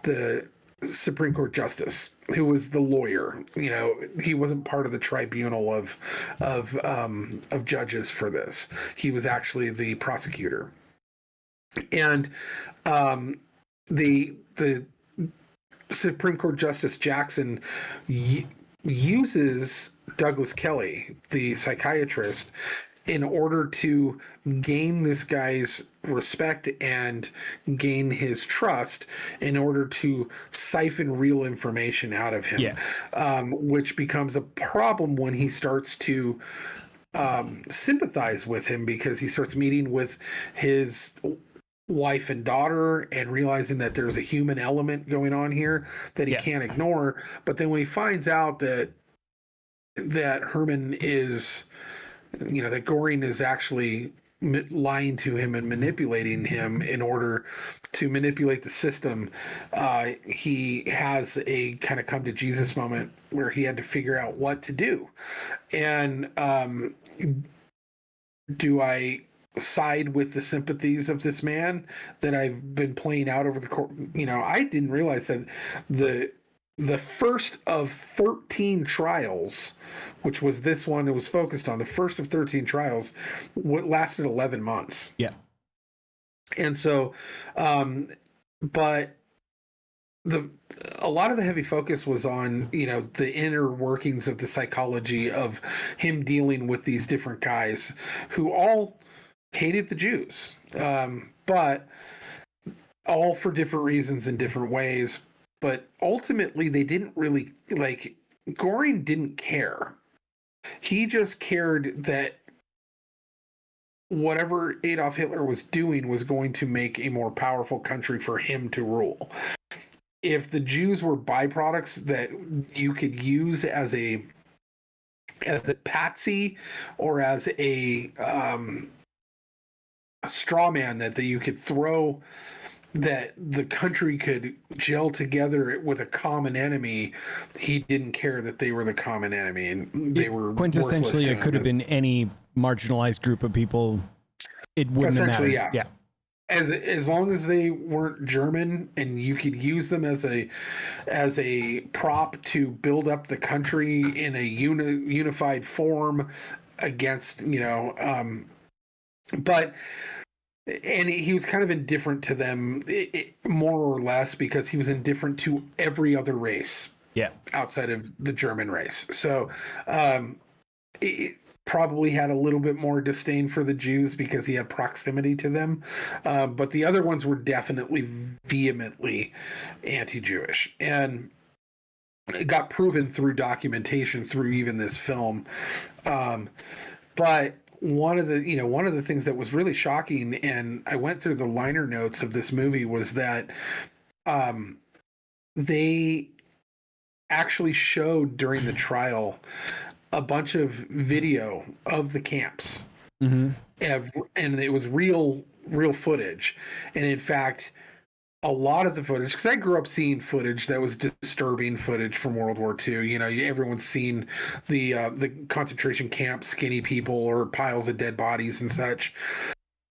the Supreme Court justice, who was the lawyer. He wasn't part of the tribunal of judges for this. He was actually the prosecutor. And the Supreme Court Justice Jackson uses Douglas Kelly, the psychiatrist, in order to gain this guy's respect and gain his trust, in order to siphon real information out of him, which becomes a problem when he starts to sympathize with him, because he starts meeting with his wife and daughter and realizing that there's a human element going on here that he can't ignore. But then when he finds out that Herman is, that Göring is actually lying to him and manipulating him in order to manipulate the system, he has a kind of come to Jesus moment where he had to figure out what to do. And do I side with the sympathies of this man that I've been playing out over the course? I didn't realize that the first of 13 trials, which was this one that was focused on, the first of 13 trials, lasted 11 months. Yeah. And so, but a lot of the heavy focus was on, the inner workings of the psychology of him dealing with these different guys who all hated the Jews, but all for different reasons in different ways. But ultimately, they didn't really, Göring didn't care. He just cared that whatever Adolf Hitler was doing was going to make a more powerful country for him to rule. If the Jews were byproducts that you could use as a patsy or as a straw man that you could throw, that the country could gel together with a common enemy, he didn't care that they were the common enemy, and they were quintessentially it could have been any marginalized group of people. It wouldn't have mattered. Yeah. As long as they weren't German and you could use them as a prop to build up the country in a unified form against, but. And he was kind of indifferent to them, more or less, because he was indifferent to every other race, outside of the German race. So, it probably had a little bit more disdain for the Jews because he had proximity to them, but the other ones were definitely vehemently anti-Jewish, and it got proven through documentation, through even this film, but. One of the things that was really shocking, and I went through the liner notes of this movie, was that they actually showed during the trial a bunch of video of the camps, and it was real footage. And in fact, a lot of the footage, because I grew up seeing footage that was disturbing footage from World War II. Everyone's seen the concentration camp skinny people or piles of dead bodies and such.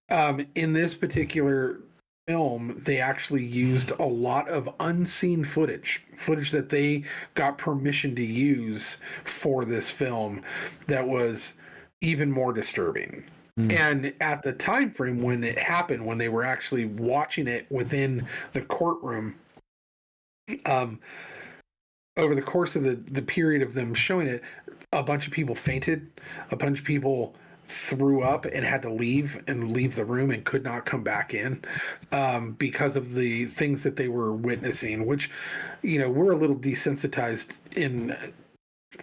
In this particular film, they actually used a lot of unseen footage that they got permission to use for this film that was even more disturbing. And at the time frame when it happened, when they were actually watching it within the courtroom, over the course of the period of them showing it, a bunch of people fainted, a bunch of people threw up and had to leave the room and could not come back in, because of the things that they were witnessing, which, we're a little desensitized in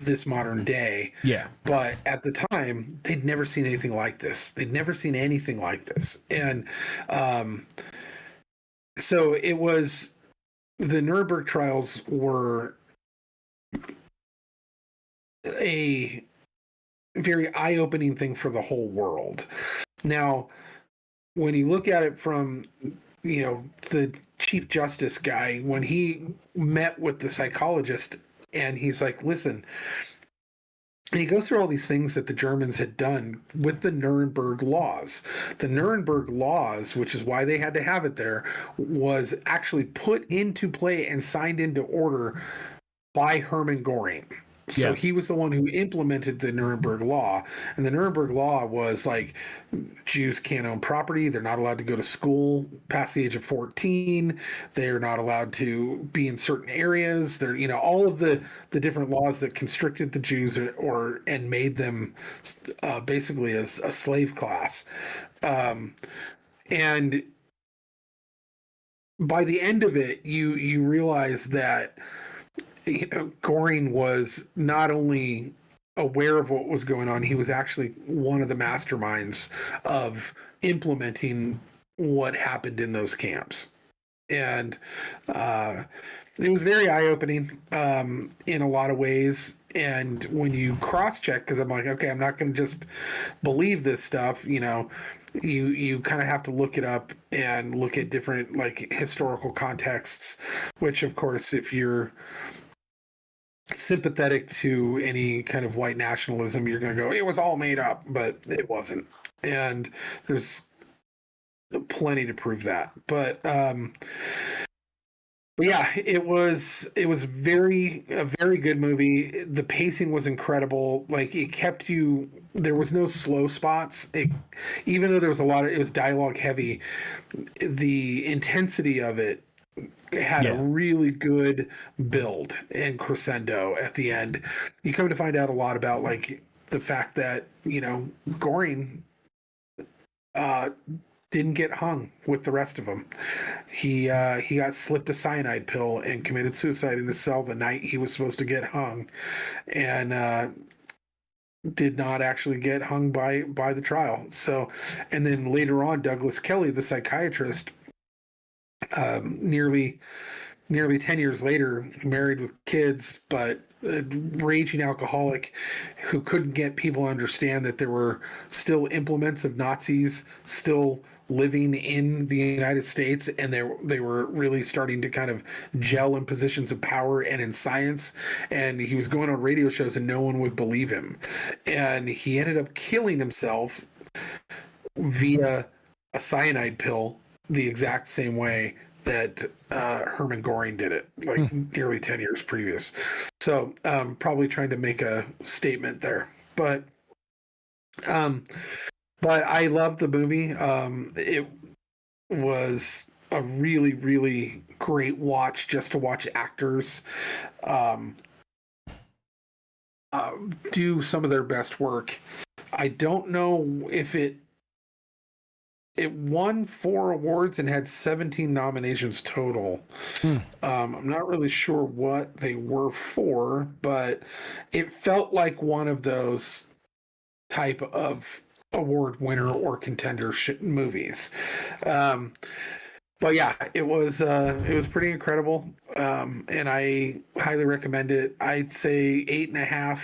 this modern day. Yeah. But at the time, they'd never seen anything like this. And so it was, the Nuremberg trials were a very eye-opening thing for the whole world. Now, when you look at it from, the Chief Justice guy, when he met with the psychologist, and he's like, listen, and he goes through all these things that the Germans had done with the Nuremberg laws. The Nuremberg laws, which is why they had to have it there, was actually put into play and signed into order by Hermann Göring. So he was the one who implemented the Nuremberg Law. And the Nuremberg Law was like, Jews can't own property. They're not allowed to go to school past the age of 14. They're not allowed to be in certain areas. They're, all of the different laws that constricted the Jews and made them basically as a slave class. And by the end of it, you realize that Göring was not only aware of what was going on, he was actually one of the masterminds of implementing what happened in those camps. And it was very eye-opening in a lot of ways. And when you cross-check, because I'm like, okay, I'm not going to just believe this stuff, you know, you kind of have to look it up and look at different like historical contexts, which of course, if you're sympathetic to any kind of white nationalism, you're going to go, it was all made up, but it wasn't. And there's plenty to prove that. But yeah, it was a very good movie. The pacing was incredible. Like it kept you. There was no slow spots. Even though there was it was dialogue heavy. The intensity of it had a really good build and crescendo at the end. You come to find out a lot about like the fact that, you know, Goring didn't get hung with the rest of them. He got slipped a cyanide pill and committed suicide in his cell the night he was supposed to get hung, and did not actually get hung by the trial. So, and then later on, Douglas Kelly, the psychiatrist, nearly 10 years later, married with kids, but a raging alcoholic who couldn't get people to understand that there were still implements of Nazis still living in the United States, and they were really starting to kind of gel in positions of power and in science. And he was going on radio shows and no one would believe him. And he ended up killing himself via a cyanide pill the exact same way that Hermann Goring did it, like nearly 10 years previous. So probably trying to make a statement there. But I loved the movie. It was a really, really great watch just to watch actors do some of their best work. I don't know if it won 4 awards and had 17 nominations total. I'm not really sure what they were for, but it felt like one of those type of award winner or contender movies. But yeah, it was pretty incredible, and I highly recommend it. I'd say 8.5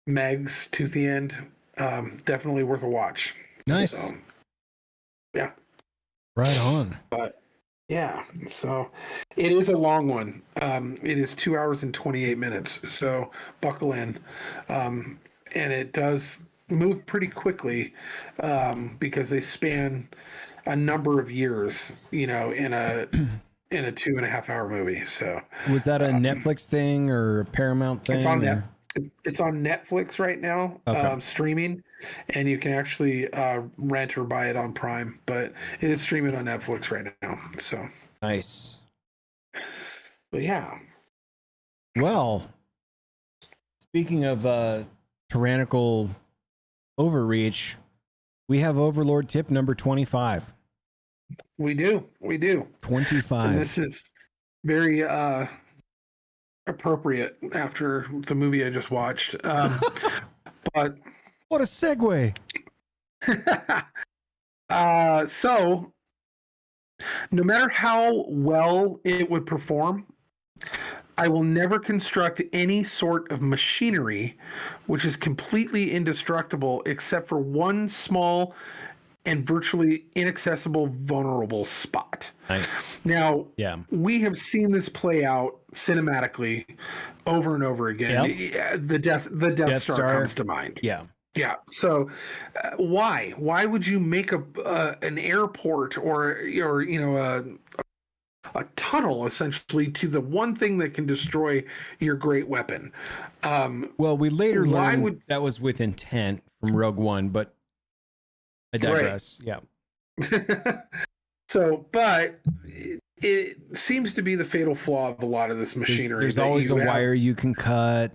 megs to the end. Definitely worth a watch. Nice. So, yeah. Right on. But yeah, so it is a long one. It is 2 hours and 28 minutes. So buckle in. And it does move pretty quickly because they span a number of years, you know, in a 2.5 hour movie. So was that a Netflix thing or a Paramount thing? It's on Netflix right now, streaming, and you can actually rent or buy it on Prime, but it is streaming on Netflix right now. So nice. But yeah. Well, speaking of tyrannical overreach, we have Overlord tip number 25. We do. 25. And this is very appropriate after the movie I just watched. But what a segue. So no matter how well it would perform, I will never construct any sort of machinery which is completely indestructible except for one small and virtually inaccessible vulnerable spot. Nice. Now, yeah, we have seen this play out cinematically over and over again. Yep. The Death Star comes to mind. Yeah. So, why would you make an airport or you know a tunnel essentially to the one thing that can destroy your great weapon? Well, we later learned that was with intent from Rogue One, but I digress. Right. Yeah. So, but it seems to be the fatal flaw of a lot of this machinery. There's always a wire you can cut,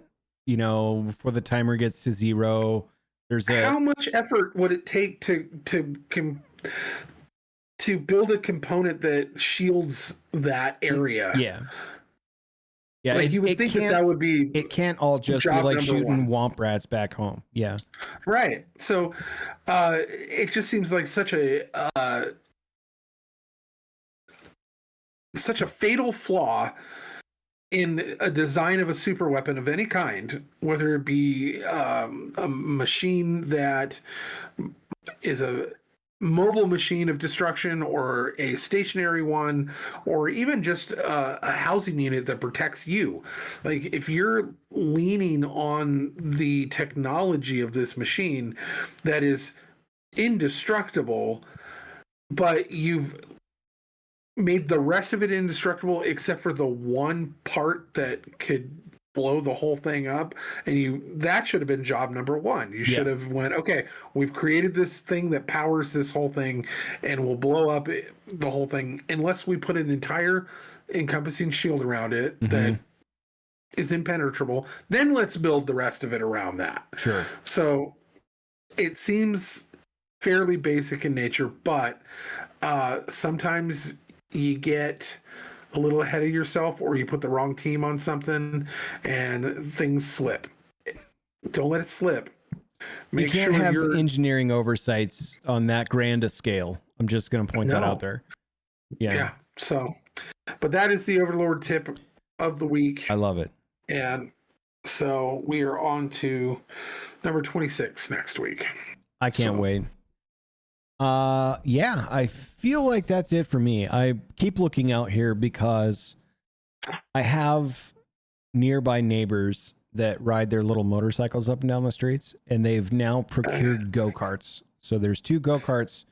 you know, before the timer gets to 0. How much effort would it take to build a component that shields that area? Yeah. Like you would think that would be. It can't all just be like shooting womp rats back home. Yeah. Right. So, it just seems like such a fatal flaw in a design of a super weapon of any kind, whether it be a machine that is a mobile machine of destruction or a stationary one, or even just a housing unit that protects you. Like, if you're leaning on the technology of this machine that is indestructible, but you've made the rest of it indestructible except for the one part that could blow the whole thing up, and that should have been job number one. You should have went, okay, we've created this thing that powers this whole thing and will blow up the whole thing unless we put an entire encompassing shield around it that is impenetrable. Then let's build the rest of it around that. Sure. So it seems fairly basic in nature, but sometimes you get a little ahead of yourself, or you put the wrong team on something and things slip. Don't let it slip. You can't have engineering oversights on that grand a scale. I'm just going to point that out there. Yeah. So, but that is the Overlord tip of the week. I love it. And so we are on to number 26 next week. I can't wait. Yeah, I feel like that's it for me. I keep looking out here because I have nearby neighbors that ride their little motorcycles up and down the streets, and they've now procured go-karts. So there's 2 go-karts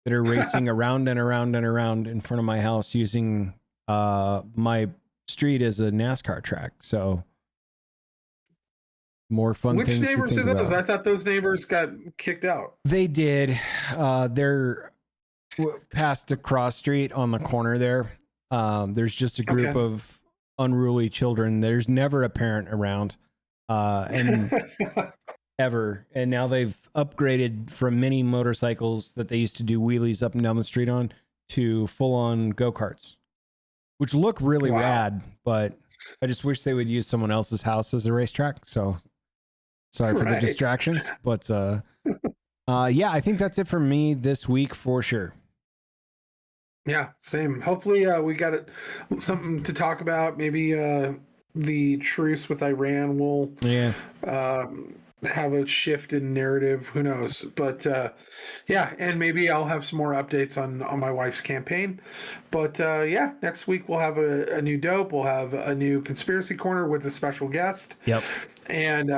that are racing around and around and around in front of my house using my street as a NASCAR track. So more fun things. Which neighbors are those? I thought those neighbors got kicked out. They did. They're past a cross street on the corner there. There's just a group of unruly children. There's never a parent around, and ever. And now they've upgraded from mini motorcycles that they used to do wheelies up and down the street on to full-on go-karts, which look really rad. But I just wish they would use someone else's house as a racetrack. So. Sorry for the distractions, but yeah, I think that's it for me this week for sure. Yeah, same. Hopefully we got something to talk about. Maybe the truce with Iran will have a shift in narrative. Who knows? But yeah, and maybe I'll have some more updates on my wife's campaign. But yeah, next week we'll have a new dope. We'll have a new conspiracy corner with a special guest. Yep. And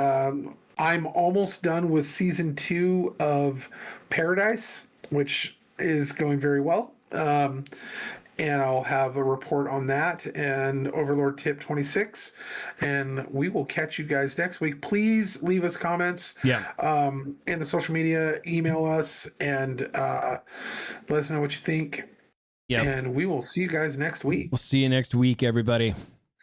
I'm almost done with season 2 of Paradise, which is going very well. And I'll have a report on that and Overlord tip 26. And we will catch you guys next week. Please leave us comments in the social media, email us, and let us know what you think. And we will see you guys next week. We'll see you next week, everybody.